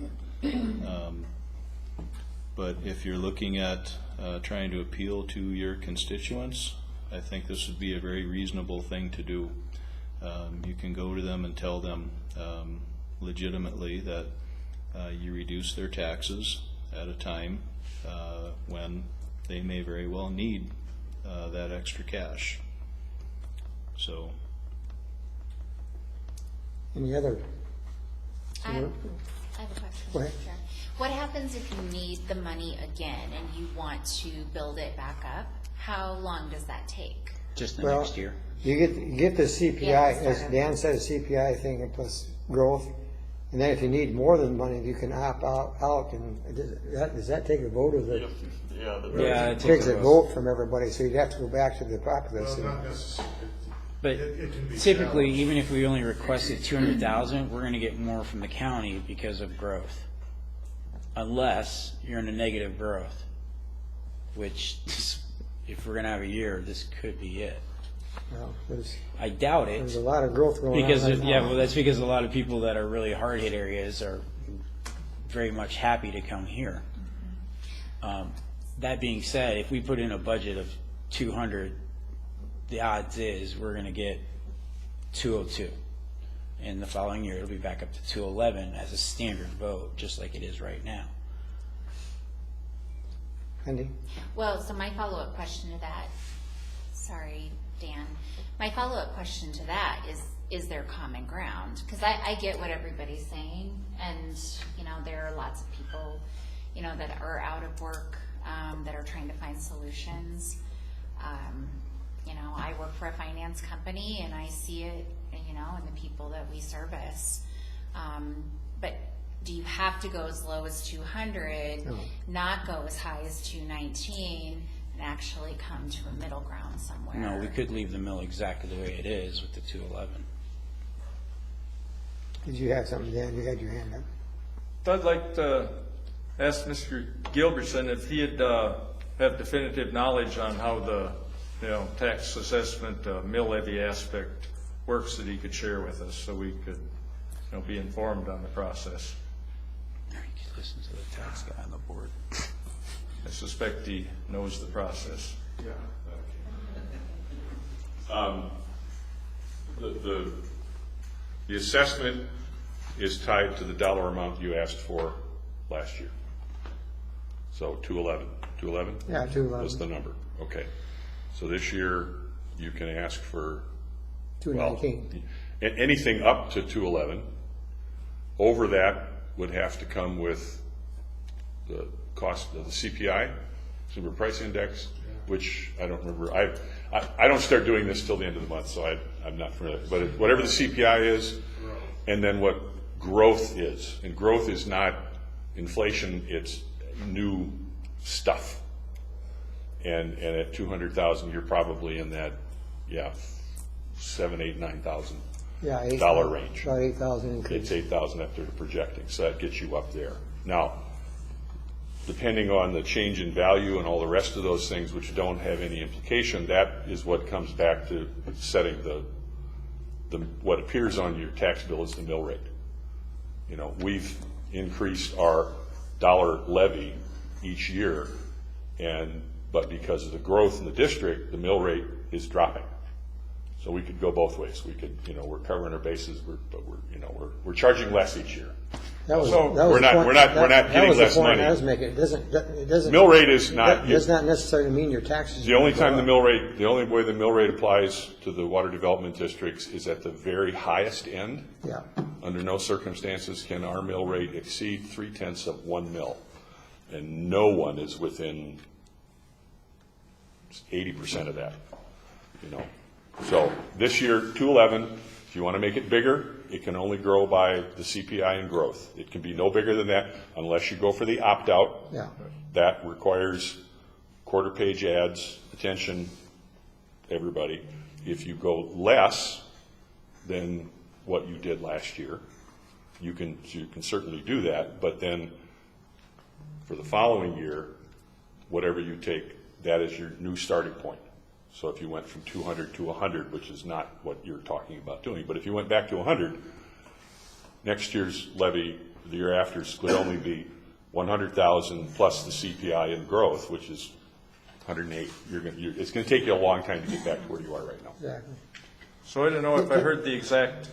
But if you're looking at trying to appeal to your constituents, I think this would be a very reasonable thing to do. You can go to them and tell them legitimately that you reduce their taxes at a time when they may very well need that extra cash. So, Any other? I have a question. Go ahead. Mr. Chair. What happens if you need the money again and you want to build it back up? How long does that take? Just the Well, next year. You get the CPI, Yeah, as start Dan said, a CPI thing and plus growth. And then if you need more than money, you can opt out, and does that take a vote of the? Yeah, Yeah, It takes a vote from everybody, so you'd have to go back to the populace. Well, not necessarily. But It can be typically, challenged. even if we only requested 200,000, we're gonna get more from the county because of growth. Unless you're in a negative growth, which, if we're gonna have a year, this could be it. Well, I doubt there's it, a lot of growth going on. because, right now. yeah, well, that's because a lot of people that are really hard-hit areas are very much happy to come here. That being said, if we put in a budget of 200, the odds is we're gonna get 202. And the following year, it'll be back up to 211 as a standard vote, just like it is right now. Andy? Well, so my follow-up question to that, sorry, Dan, my follow-up question to that is there common ground? Because I get what everybody's saying, and, you know, there are lots of people, you know, that are out of work, that are trying to find solutions. You know, I work for a finance company, and I see it, you know, in the people that we service. But do you have to go as low as 200, No. not go as high as 219, and actually come to a middle ground somewhere? No, we could leave the mill exactly the way it is with the 211. Did you have something, Dan? You had your hand up. I'd like to ask Mr. Gilbertson if he'd have definitive knowledge on how the, you know, tax assessment mill levy aspect works, that he could share with us, so we could, you know, be informed on the process. Just listen to the tax guy on the board. I suspect he knows the process. Yeah. The assessment is tied to the dollar amount you asked for last year. So 211. 211? Yeah, 211. Was the number. Okay. So this year, you can ask for, well, 219. anything up to 211. Over that would have to come with the cost of the CPI, Consumer Price Index, which I don't remember. I don't start doing this till the end of the month, so I'm not familiar. But whatever the CPI is, and then what growth is. And growth is not inflation, it's new stuff. And at 200,000, you're probably in that, $7,000, $8,000, $9,000 Yeah, range. About 8,000 increase. It's 8,000 that they're projecting, so that gets you up there. Now, depending on the change in value and all the rest of those things which don't have any implication, that is what comes back to setting what appears on your tax bill is the mill rate. You know, we've increased our dollar levy each year, but because of the growth in the district, the mill rate is dropping. So we could go both ways. We could, we're covering our bases, but we're charging less each year. That was So the we're not point- getting that was the less point money. I was making. It doesn't. Mill rate is not. That does not necessarily mean your taxes. The only are time gonna the go up. the only way the mill rate applies to the water development districts is at the very highest end. Yeah. Under no circumstances can our mill rate exceed 0.3 of 1 mil. And no one is within 80% of that, So this year, 211, if you want to make it bigger, it can only grow by the CPI and growth. It can be no bigger than that unless you go for the opt-out. Yeah. That requires quarter-page ads, attention, everybody. If you go less than what you did last year, you can certainly do that, but then for the following year, whatever you take, that is your new starting point. So if you went from 200 to 100, which is not what you're talking about doing, but if you went back to 100, next year's levy, the year after's, would only be 100,000 plus the CPI and growth, which is 108. It's going to take you a long time to get back to where you are right now. Exactly. So I don't know if I heard the exact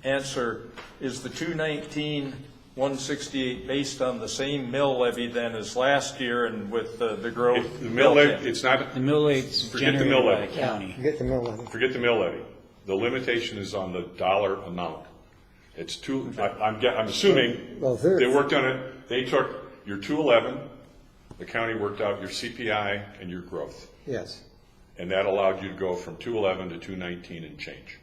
answer. Is the 219, 168 based on the same mill levy then as last year and with the growth? The mill levy, it's not. The mill rate's Forget the generated mill by levy. the county. You get the mill levy. Forget the mill levy. The limitation is on the dollar amount. It's I'm assuming Well, they worked on it. They took your 211, the county worked out your CPI and your growth. Yes. And that allowed you to go from 211 to 219 and change.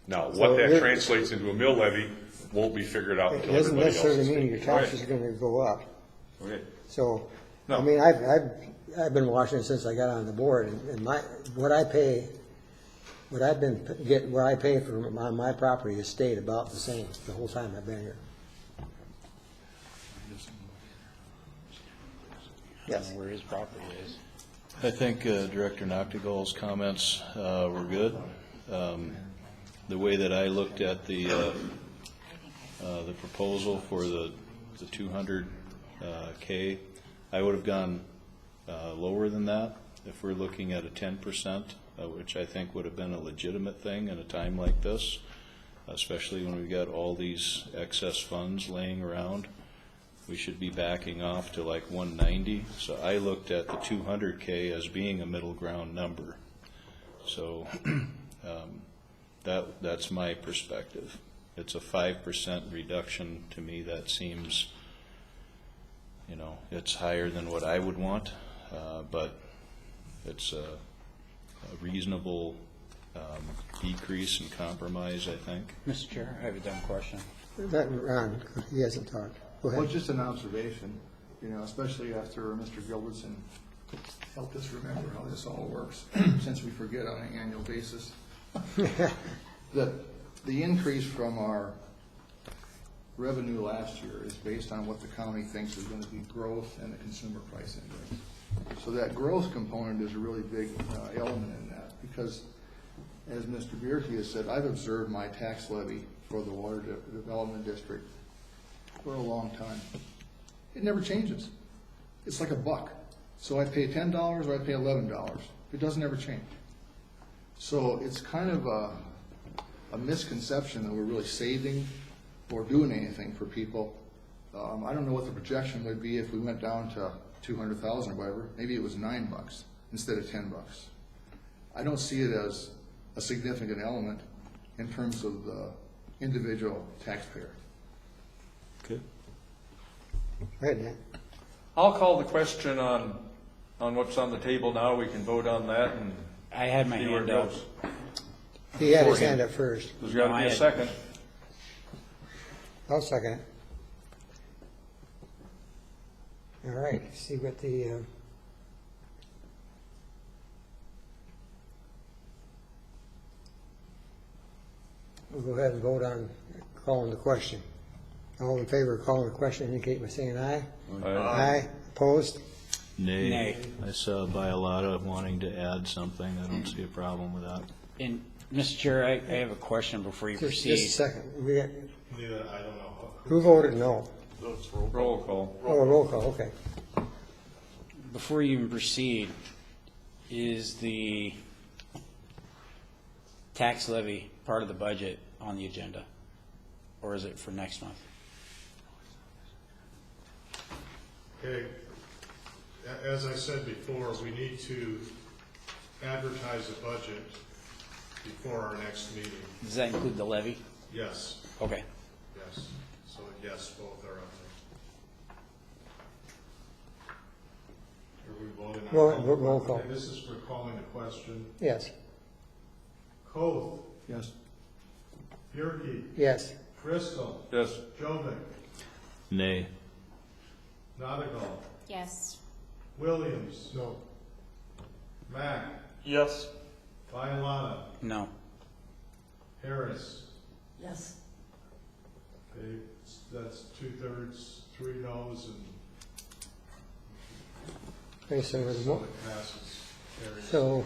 Now, So what that it- translates into a mill levy won't be figured out It until doesn't everybody else necessarily is mean taking your it. taxes are going to go up. Okay. So, No. I mean, I've been watching it since I got on the board, and what I pay for my property has stayed about the same the whole time I've been here. Yes. Where his property is. I think Director Noctigal's comments were good. The way that I looked at the proposal for the 200K, I would have gone lower than that if we're looking at a 10%, which I think would have been a legitimate thing in a time like this, especially when we've got all these excess funds laying around. We should be backing off to like 190. So I looked at the 200K as being a middle ground number. So that's my perspective. It's a 5% reduction. To me, that seems, it's higher than what I would want, but it's a reasonable decrease and compromise, I think. Mr. Chair, I have a dumb question. Ron, he hasn't talked. Go Well, ahead. just an observation, especially after Mr. Gilbertson helped us remember how this all works, since we forget on an annual basis. That the increase from our revenue last year is based on what the county thinks is going to be growth and the consumer price index. So that growth component is a really big element in that, because as Mr. Bierke has said, I've observed my tax levy for the Water Development District for a long time. It never changes. It's like $1. So I pay $10 or I pay $11. It doesn't ever change. So it's kind of a misconception that we're really saving or doing anything for people. I don't know what the projection would be if we went down to 200,000 or whatever. Maybe it was $9 instead of $10. I don't see it as a significant element in terms of the individual taxpayer. Good. Go ahead, Dan. I'll call the question on what's on the table now. We can vote on that and I had my see where it hand up. goes. He had his hand up first. There's got to be a second. I'll second it. All right, see what the, we'll go ahead and vote on calling the question. All in favor of calling the question indicate by saying aye. Aye. Opposed? Nay. Nay. I saw by a lot of wanting to add something. I don't see a problem with that. And, Mr. Chair, I have a question before you Just a proceed. second. We got, Neither, I don't know. who voted no? Roll call. Oh, a roll call, okay. Before you even proceed, is the tax levy part of the budget on the agenda? Or is it for next month? Okay, as I said before, we need to advertise a budget before our next meeting. Does that include the levy? Yes, Okay. yes. So yes, both are up there. Are we voting on? Roll- roll call. Okay, this is for calling the question. Yes. Koth, Yes. Bierke, Yes. Driscoll, Yes. Jovic, Nay. Nodigal, Yes. Williams. No. Mack, Yes. Bialotta, No. Harris. Yes. Okay, that's 2/3, 3 no's, and Okay, so the so mo- it passes, carries. so,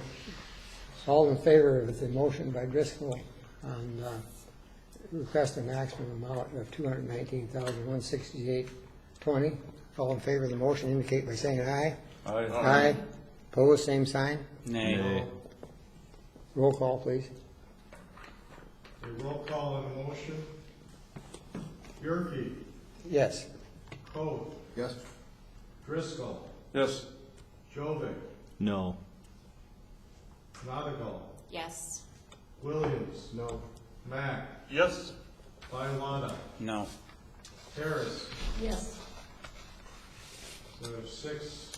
all in favor of the motion by Driscoll on request a maximum amount of $219,168.20. All in favor of the motion indicate by saying aye. Aye. Aye. Opposed, same sign. Nay. Roll call, please. A roll call on the motion. Bierke, Yes. Koth, Yes. Driscoll, Yes. Jovic, No. Nodigal, Yes. Williams. No. Mack, Yes. Bialotta, No. Harris. Yes. So we have 6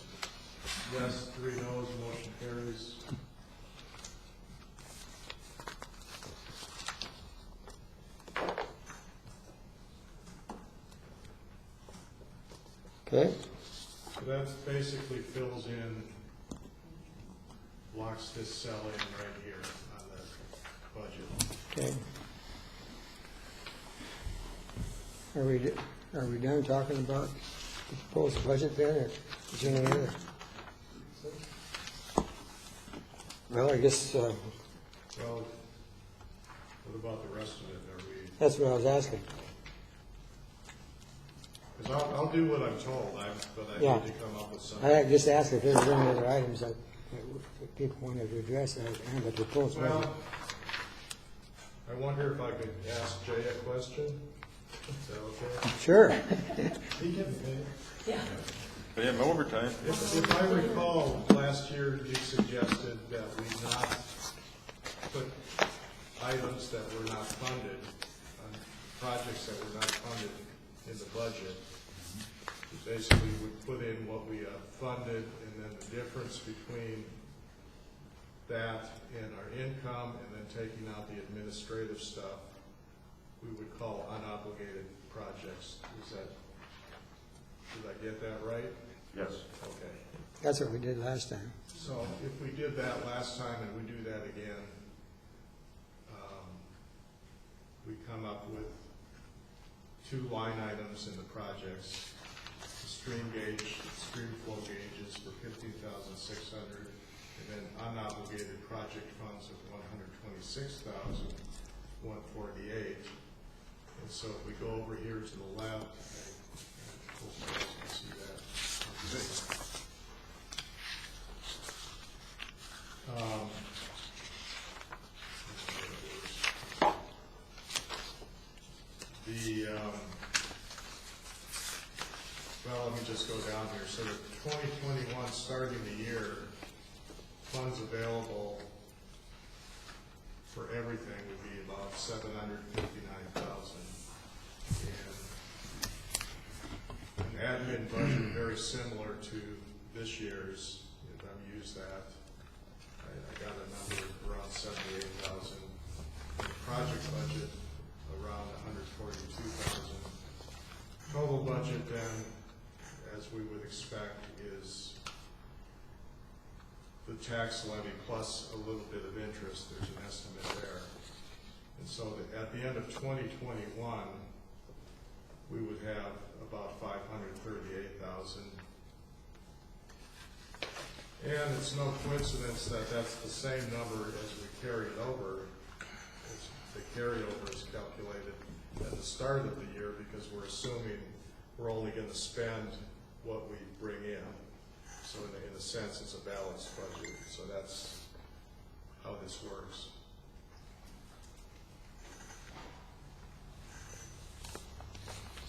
yes, 3 no's, motion carries. Okay. So that basically fills in, locks this cell in right here on the budget. Okay. Are we done talking about the proposed budget then, or is there any other? Well, I guess, Well, what about the rest of it? Are we, that's what I was asking. because I'll do what I'm told, but I Yeah. need to come up with something. I just asked if there were any other items that people wanted to address and the proposed budget. Well, I wonder if I could ask Jay a question? Is that okay? Sure. He can pay. Yeah. Pay him overtime. If I recall, last year you suggested that we not put items that were not funded, projects that were not funded in the budget. We basically would put in what we funded, and then the difference between that and our income, and then taking out the administrative stuff, we would call unobligated projects. Did I get that right? Yes. Okay. That's what we did last time. So if we did that last time and we do that again, we come up with 2 line items in the projects. The stream flow gauges for $15,600, and then unobligated project funds of $126,148. And so if we go over here to the left, I hope you guys can see that. Well, let me just go down here. So the 2021, starting the year, funds available for everything would be about $759,000. And an admin budget very similar to this year's, if I use that. I got a number around 78,000. Project budget around 142,000. Total budget then, as as we would expect, is the tax levy plus a little bit of interest. There's an estimate there. And so that at the end of 2021, we would have about 538,000. And it's no coincidence that that's the same number as we carried over. The carryover is calculated at the start of the year because we're assuming we're only going to spend what we bring in. So in a sense, it's a balanced budget. So that's how this works.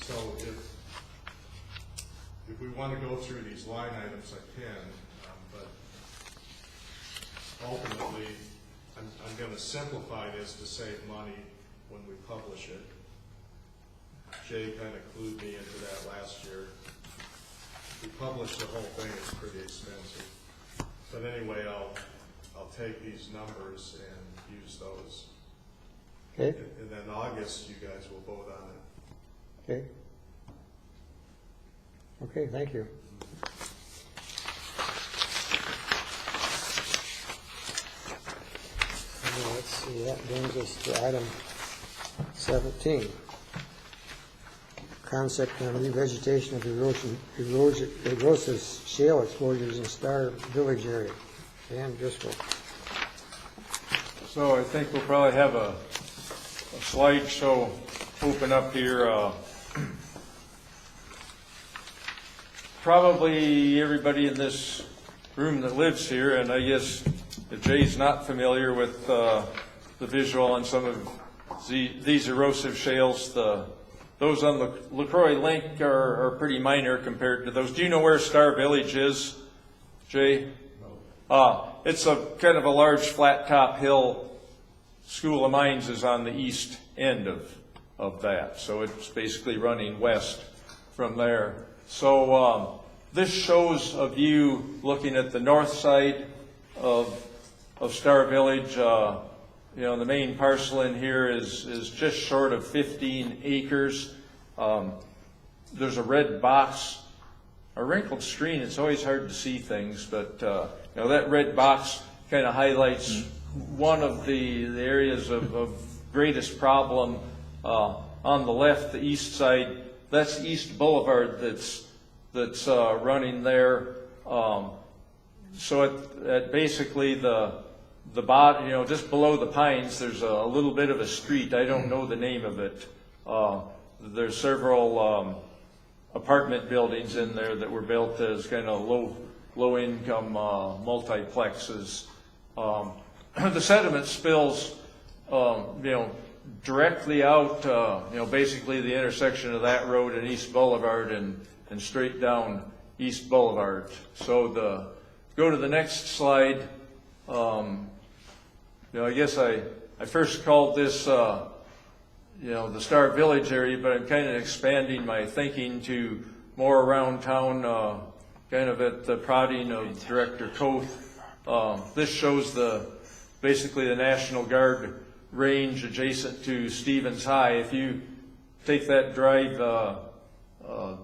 So if we want to go through these line items, I can, but ultimately, I'm going to simplify this to save money when we publish it. Jay kind of clued me into that last year. If we publish the whole thing, it's pretty expensive. But anyway, I'll take these numbers and use those. Okay, And then in August, you guys will vote on it. okay. Okay, thank you. Now, let's see, that brings us to item 17. Concept on revegetation of erosive shale exposures in Star Village area. Dan Driscoll. So I think we'll probably have a slideshow open up here. Probably everybody in this room that lives here, and I guess if Jay's not familiar with the visual on some of these erosive shales, those on the LaCroix Link are pretty minor compared to those. Do you know where Star Village is, Jay? No. It's a kind of a large flat top hill. School of Mines is on the east end of that, so it's basically running west from there. So this shows a view looking at the north side of Star Village. You know, the main parcel in here is just short of 15 acres. There's a red box, a wrinkled screen. It's always hard to see things, but you know, that red box kind of highlights one of the areas of greatest problem on the left, the east side. That's East Boulevard that's running there. So at basically the bottom, you know, just below the pines, there's a little bit of a street. I don't know the name of it. There's several apartment buildings in there that were built as kind of low income multiplexes. The sediment spills, you know, directly out, you know, basically the intersection of that road and East Boulevard and straight down East Boulevard. So go to the next slide. You know, I guess I first called this, you know, the Star Village area, but I'm kind of expanding my thinking to more around town, kind of at the prodding of Director Koth. This shows basically the National Guard range adjacent to Stevens High. If you take that drive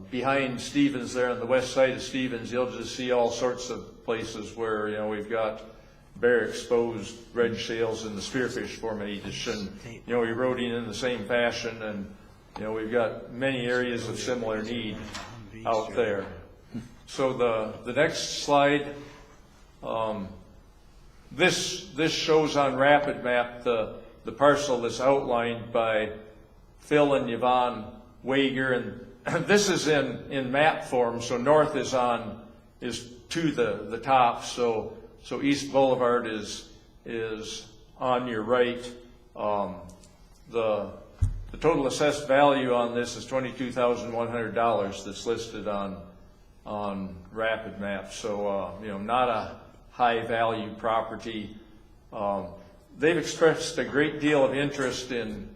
behind Stevens there on the west side of Stevens, you'll just see all sorts of places where, you know, we've got bare exposed red shales in the spearfish formation, you know, eroding in the same fashion, and, you know, we've got many areas of similar need out there. So the next slide, this shows on Rapid Map the parcel that's outlined by Phil and Yvonne Wager, and this is in map form. So north is to the top. So East Boulevard is on your right. The total assessed value on this is $22,100 that's listed on Rapid Map. So you know, not a high value property. They've expressed a great deal of interest in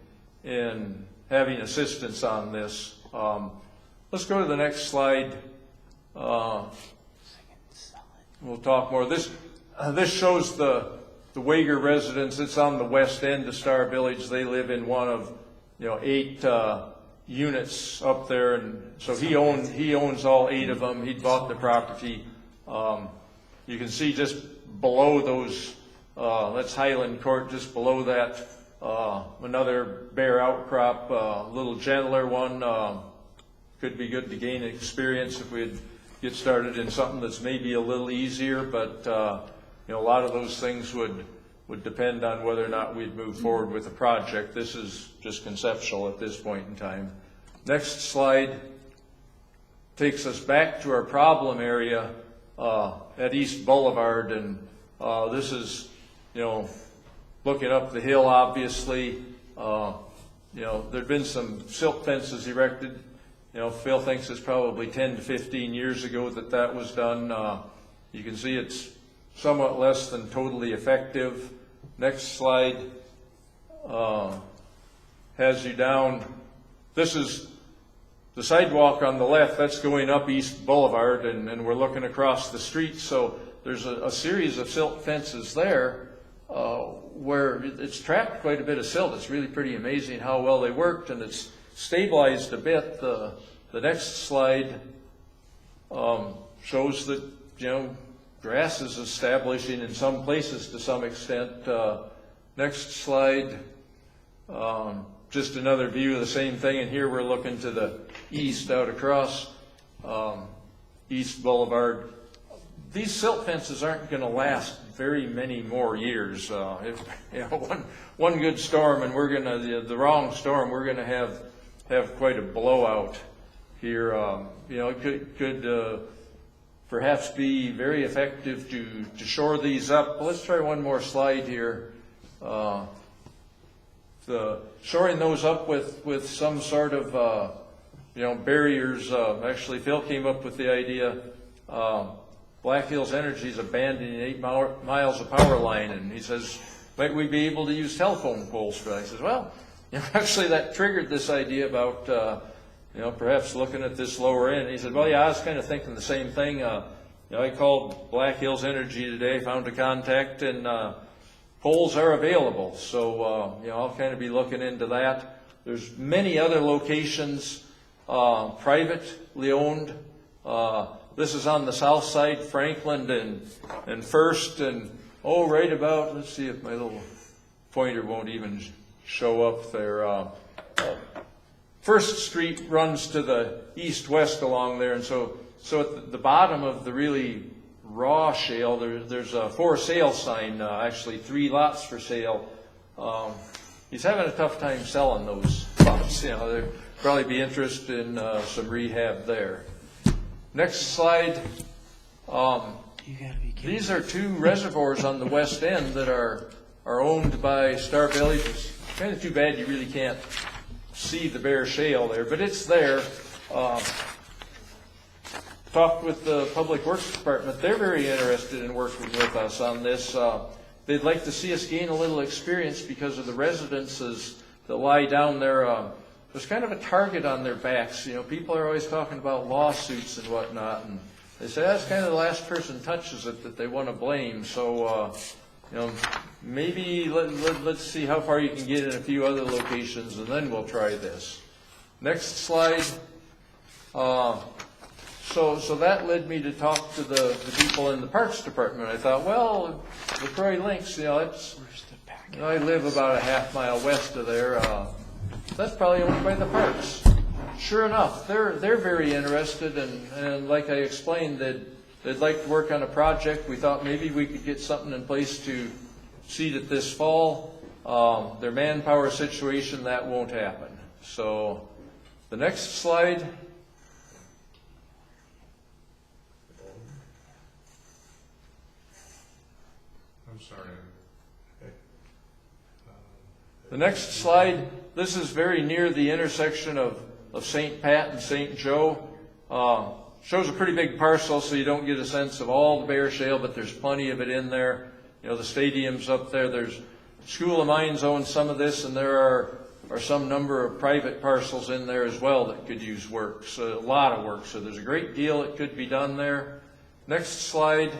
having assistance on this. Let's go to the next slide. We'll talk more. This shows the Wager residence. It's on the west end of Star Village. They live in one of, you know, units up there, and so he owns all 8 of them. He'd bought the property. You can see just below those, that's Highland Court, just below that, another bare outcrop, a little gentler one. Could be good to gain experience if we'd get started in something that's maybe a little easier, but a lot of those things would depend on whether or not we'd move forward with the project. This is just conceptual at this point in time. Next slide takes us back to our problem area at East Boulevard, and this is, looking up the hill, obviously. There'd been some silt fences erected. Phil thinks it's probably 10 to 15 years ago that was done. You can see it's somewhat less than totally effective. Next slide has you down. This is the sidewalk on the left. That's going up East Boulevard, and we're looking across the street. So there's a series of silt fences there where it's trapped quite a bit of silt. It's really pretty amazing how well they worked, and it's stabilized a bit. The next slide shows that grass is establishing in some places to some extent. Next slide, just another view of the same thing, and here we're looking to the east out across East Boulevard. These silt fences aren't going to last very many more years. One good storm, and we're going to the wrong storm. We're going to have quite a blowout here. It could perhaps be very effective to shore these up. Let's try one more slide here. Shoring those up with some sort of barriers. Actually, Phil came up with the idea. Black Hills Energy is abandoning 8 miles of power line, and he says, might we be able to use telephone poles for that? He says, well, actually that triggered this idea about perhaps looking at this lower end. He said, well, yeah, I was kind of thinking the same thing. I called Black Hills Energy today, found a contact, and poles are available. So, I'll kind of be looking into that. There's many other locations, privately owned. This is on the south side, Franklin and First, and right about, let's see if my little pointer won't even show up there. First Street runs to the east-west along there, and so at the bottom of the really raw shale, there's a for sale sign, actually 3 lots for sale. He's having a tough time selling those lots. There'd probably be interest in some rehab there. Next slide. These are 2 reservoirs on the west end that are owned by Star Valley. It's kind of too bad you really can't see the bare shale there, but it's there. Talked with the Public Works Department. They're very interested in working with us on this. They'd like to see us gain a little experience because of the residences that lie down there. There's kind of a target on their backs. People are always talking about lawsuits and whatnot, and they say that's kind of the last person touches it that they want to blame. So, maybe let's see how far you can get in a few other locations, and then we'll try this. Next slide. So that led me to talk to the people in the Parks Department. I thought, well, the Prairie Links, I live about a half mile west of there. That's probably owned by the Parks. Sure enough, they're very interested, and like I explained, they'd like to work on a project. We thought maybe we could get something in place to seed it this fall. Their manpower situation, that won't happen. So the next slide. I'm sorry. The next slide, this is very near the intersection of St. Pat and St. Joe. Shows a pretty big parcel, so you don't get a sense of all the bare shale, but there's plenty of it in there. The stadium's up there. There's School of Mines owns some of this, and there are some number of private parcels in there as well that could use work. So a lot of work. So there's a great deal that could be done there. Next slide.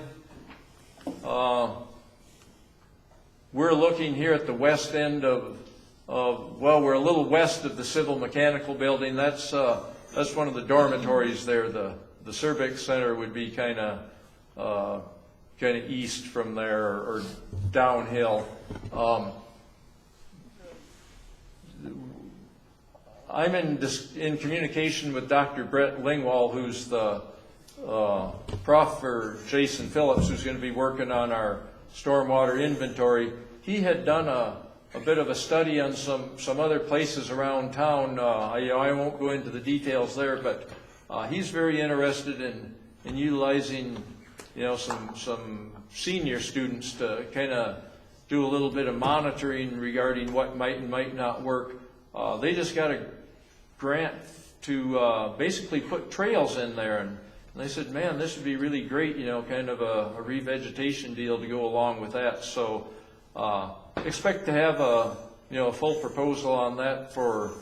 We're looking here at the west end of well, we're a little west of the civil mechanical building. That's one of the dormitories there. The Cervix Center would be kind of east from there or downhill. I'm in communication with Dr. Brett Lingwall, who's the prof for Jason Phillips, who's going to be working on our stormwater inventory. He had done a bit of a study on some other places around town. I won't go into the details there, but he's very interested in utilizing, some senior students to kind of do a little bit of monitoring regarding what might and might not work. They just got a grant to basically put trails in there, and they said, man, this would be really great, kind of a revegetation deal to go along with that. So expect to have a full proposal on that for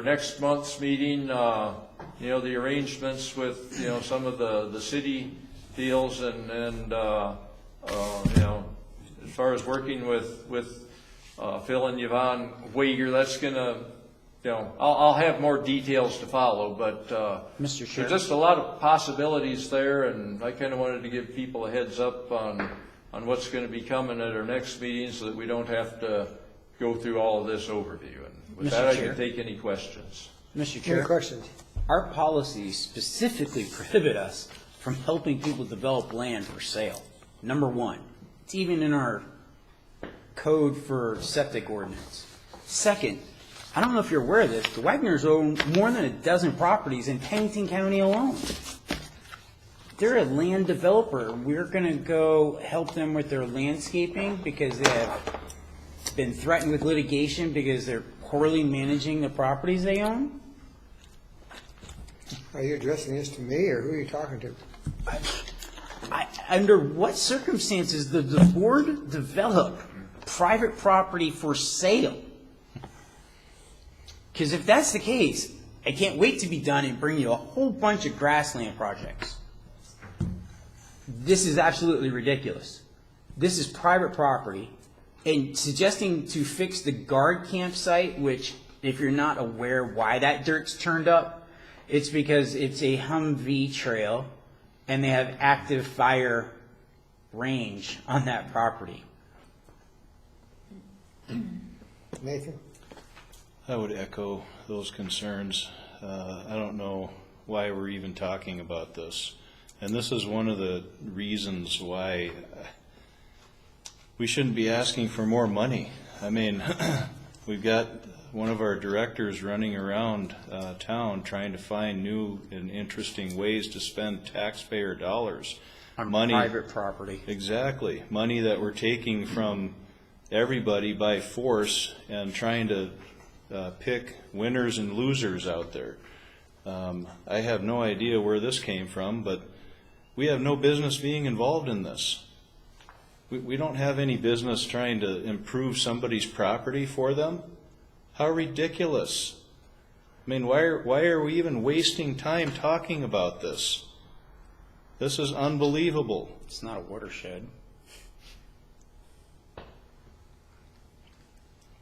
next month's meeting. The arrangements with some of the city deals and as far as working with Phil and Yvonne Wager, that's gonna I'll have more details to follow, but Mr. Chair. there's just a lot of possibilities there, and I kind of wanted to give people a heads up on what's going to be coming at our next meeting so that we don't have to go through all of this overview. And with Mr. that, I Chair. can take any questions. Mr. Chair. Any questions? Our policies specifically prohibit us from helping people develop land for sale. Number one, it's even in our code for septic ordinance. Second, I don't know if you're aware of this, the Wagners own more than a dozen properties in Pennington County alone. They're a land developer. We're going to go help them with their landscaping because they have been threatened with litigation because they're poorly managing the properties they own? Are you addressing this to me, or who are you talking to? Under what circumstances does the board develop private property for sale? Because if that's the case, I can't wait to be done and bring you a whole bunch of grassland projects. This is absolutely ridiculous. This is private property. And suggesting to fix the guard campsite, which if you're not aware why that dirt's turned up, it's because it's a Humvee trail and they have active fire range on that property. Nathan? I would echo those concerns. I don't know why we're even talking about this. And this is one of the reasons why we shouldn't be asking for more money. I mean, we've got one of our directors running around town trying to find new and interesting ways to spend taxpayer dollars. On money, private property. Exactly. Money that we're taking from everybody by force and trying to pick winners and losers out there. I have no idea where this came from, but we have no business being involved in this. We don't have any business trying to improve somebody's property for them. How ridiculous. I mean, why are we even wasting time talking about this? This is unbelievable. It's not a watershed.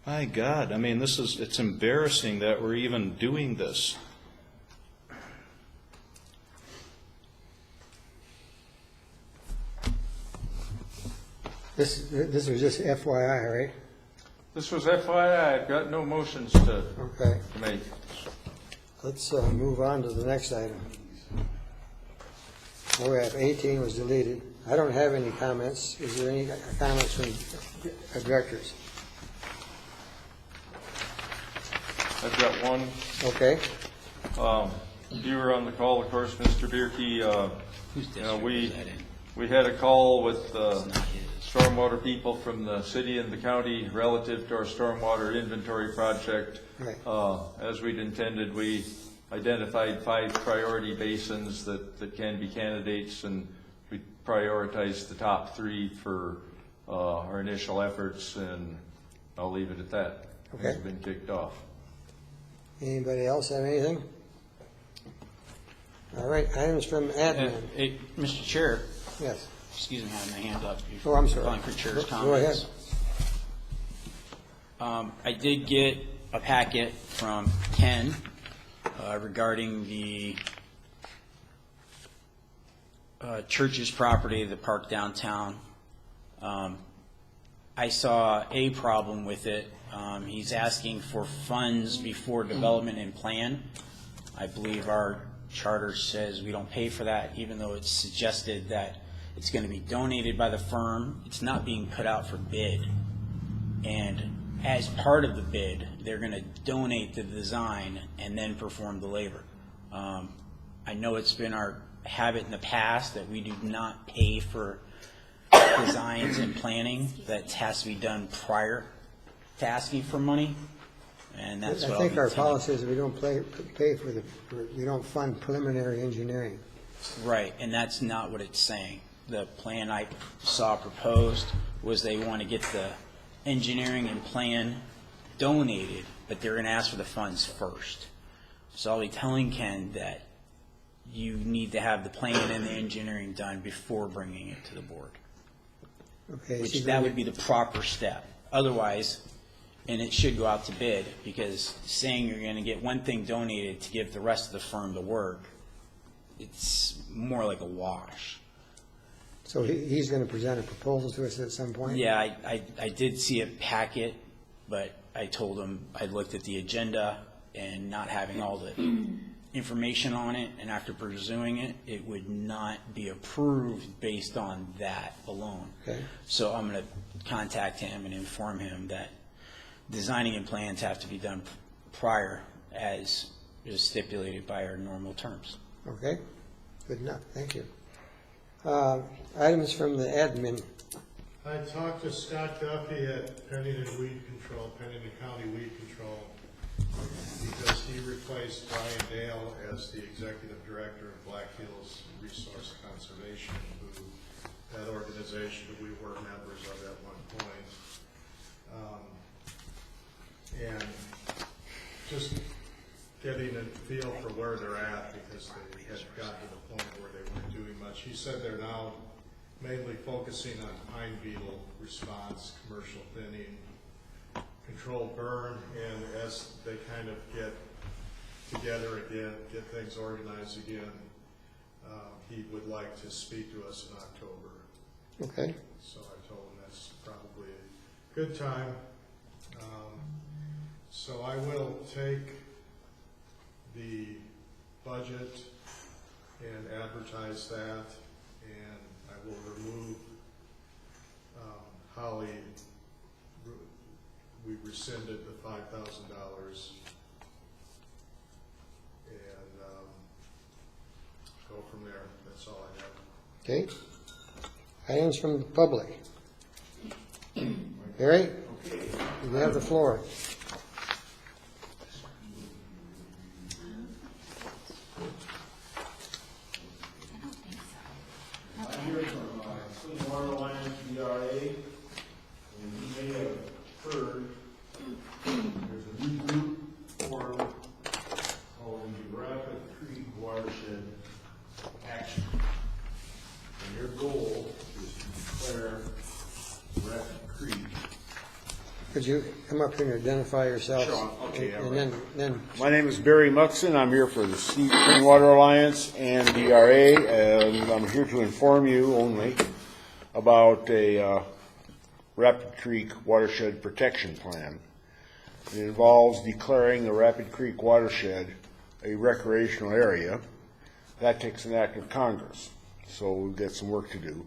My God, I mean, it's embarrassing that we're even doing this. This was just FYI, right? This was FYI. I've got no motions to Okay. make. Let's move on to the next item. Oh, we have 18 was deleted. I don't have any comments. Is there any comments from directors? I've got one. Okay. You were on the call, of course, Mr. Bierke. Whose district is that in? We had a call with It's not his. stormwater people from the city and the county relative to our stormwater inventory project. Right. As we'd intended, we identified 5 priority basins that can be candidates, and we prioritized the top 3 for our initial efforts, and I'll leave it at that. Okay. It's been kicked off. Anybody else have anything? All right, items from admin. Hey, Mr. Chair, Yes. excuse me, I had my hand up. Oh, I'm sorry. Calling for chair's Go ahead. comments. I did get a packet from Ken regarding the church's property, the park downtown. I saw a problem with it. He's asking for funds before development and plan. I believe our charter says we don't pay for that, even though it's suggested that it's going to be donated by the firm. It's not being put out for bid. And as part of the bid, they're going to donate the design and then perform the labor. I know it's been our habit in the past that we do not pay for designs and planning. That has to be done prior to asking for money, and that's what I think our policy is we don't we don't fund preliminary engineering. Right, and that's not what it's saying. The plan I saw proposed was they want to get the engineering and plan donated, but they're going to ask for the funds first. So I'll be telling Ken that you need to have the plan and the engineering done before bringing it to the board. Okay. Which that would be the proper step. Otherwise, and it should go out to bid, because saying you're going to get one thing donated to give the rest of the firm to work, it's more like a wash. So he's going to present a proposal to us at some point? Yeah, I did see a packet, but I told him I looked at the agenda and not having all the information on it, and after pursuing it, it would not be approved based on that alone. Okay. So I'm going to contact him and inform him that designing and plans have to be done prior, as is stipulated by our normal terms. Okay, good enough, thank you. Items from the admin. I talked to Scott Duffy at Pennington County Weed Control, because he replaced Brian Dale as the executive director of Black Hills Resource Conservation, that organization that we were members of at one point. And just getting a feel for where they're at, because they had gotten to the point where they weren't doing much. He said they're now mainly focusing on pine beetle response, commercial thinning, controlled burn, and as they kind of get together again, get things organized again, he would like to speak to us in October. Okay. So I told him that's probably a good time. So I will take the budget and advertise that, and I will remove Holly. We rescinded the $5,000, and go from there. That's all I have. Okay. Items from the public. Barry, you have the floor. I'm here from Clean Water Alliance, DRA, and you may have heard there's a new group formed called the Rapid Creek Watershed Action. And their goal is to declare Rapid Creek. Could you come up here and identify yourself? Sure. Okay, And then My name is Barry Muxon. I'm here for the Clean Water Alliance and DRA, and I'm here to inform you only about a Rapid Creek Watershed Protection Plan. It involves declaring the Rapid Creek watershed a recreational area. That takes an act of Congress, so we've got some work to do.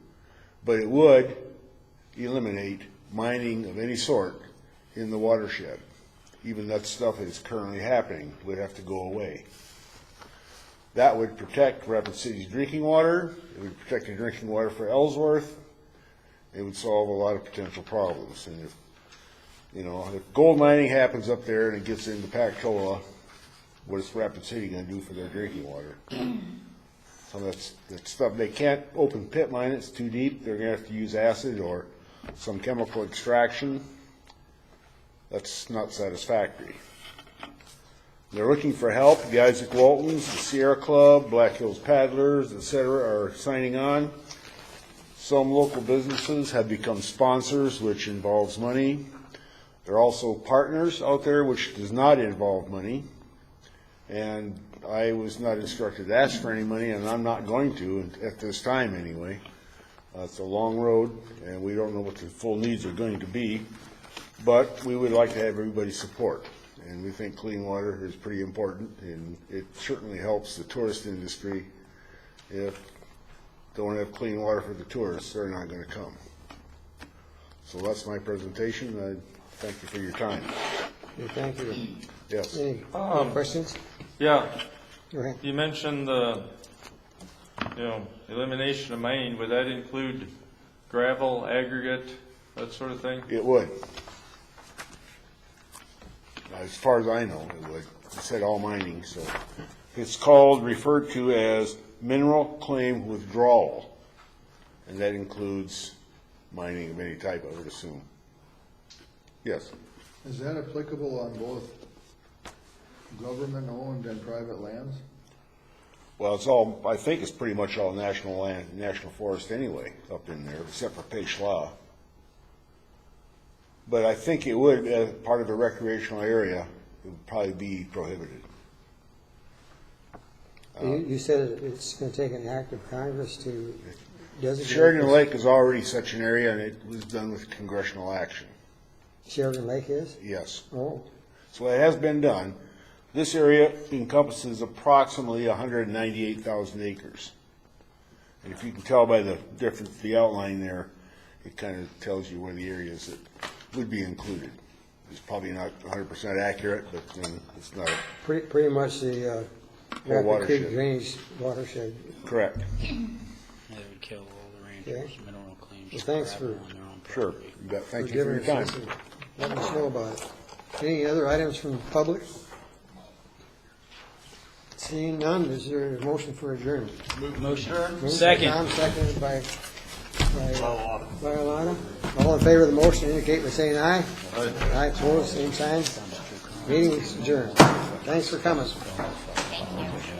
But it would eliminate mining of any sort in the watershed. Even that stuff that is currently happening would have to go away. That would protect Rapid City's drinking water. It would protect the drinking water for Ellsworth. It would solve a lot of potential problems. And if gold mining happens up there and it gets into Pactola, what is Rapid City going to do for their drinking water? Some of that stuff, they can't open pit mine, it's too deep. They're going to have to use acid or some chemical extraction. That's not satisfactory. They're looking for help. The Isaac Waltons, the Sierra Club, Black Hills Paddlers, etc. are signing on. Some local businesses have become sponsors, which involves money. There are also partners out there, which does not involve money. And I was not instructed to ask for any money, and I'm not going to at this time anyway. It's a long road, and we don't know what the full needs are going to be. But we would like to have everybody's support. And we think clean water is pretty important, and it certainly helps the tourist industry. If don't have clean water for the tourists, they're not going to come. So that's my presentation. I thank you for your time. Okay, thank you. Yes. Any questions? Yeah, Go ahead. you mentioned the, elimination of mining. Would that include gravel, aggregate, that sort of thing? It would. As far as I know, it would. It said all mining, so. It's referred to as mineral claim withdrawal, and that includes mining of any type, I would assume. Yes. Is that applicable on both government-owned and private lands? Well, I think it's pretty much all national land, national forest anyway, up in there, except for Peshla. But I think it would, as part of a recreational area, it would probably be prohibited. You said it's going to take an act of Congress to designate. Sheridan Lake is already such an area, and it was done with congressional action. Sheridan Lake is? Yes. Oh, So it has been done. This area encompasses approximately 198,000 acres. And if you can tell by the difference, the outline there, it kind of tells you where the areas that would be included. It's probably not 100% accurate, but it's not. pretty much the Rapid watershed. Creek drainage watershed. Correct. That would kill all the rangers' Okay. mineral claims. Well, thanks gravel for- on their own Sure. property. You bet. Thank for you for your giving time. us this and letting us know about it. Any other items from the public? Seeing none, is there a motion for adjournment? Motion. Moved by Second. Tom, seconded by Alana. All in favor of the motion indicate by saying aye. Aye, opposed, same sign. Meeting is adjourned. Thanks for coming. Thank you.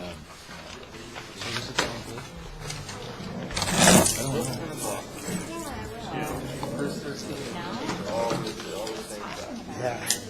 Yeah.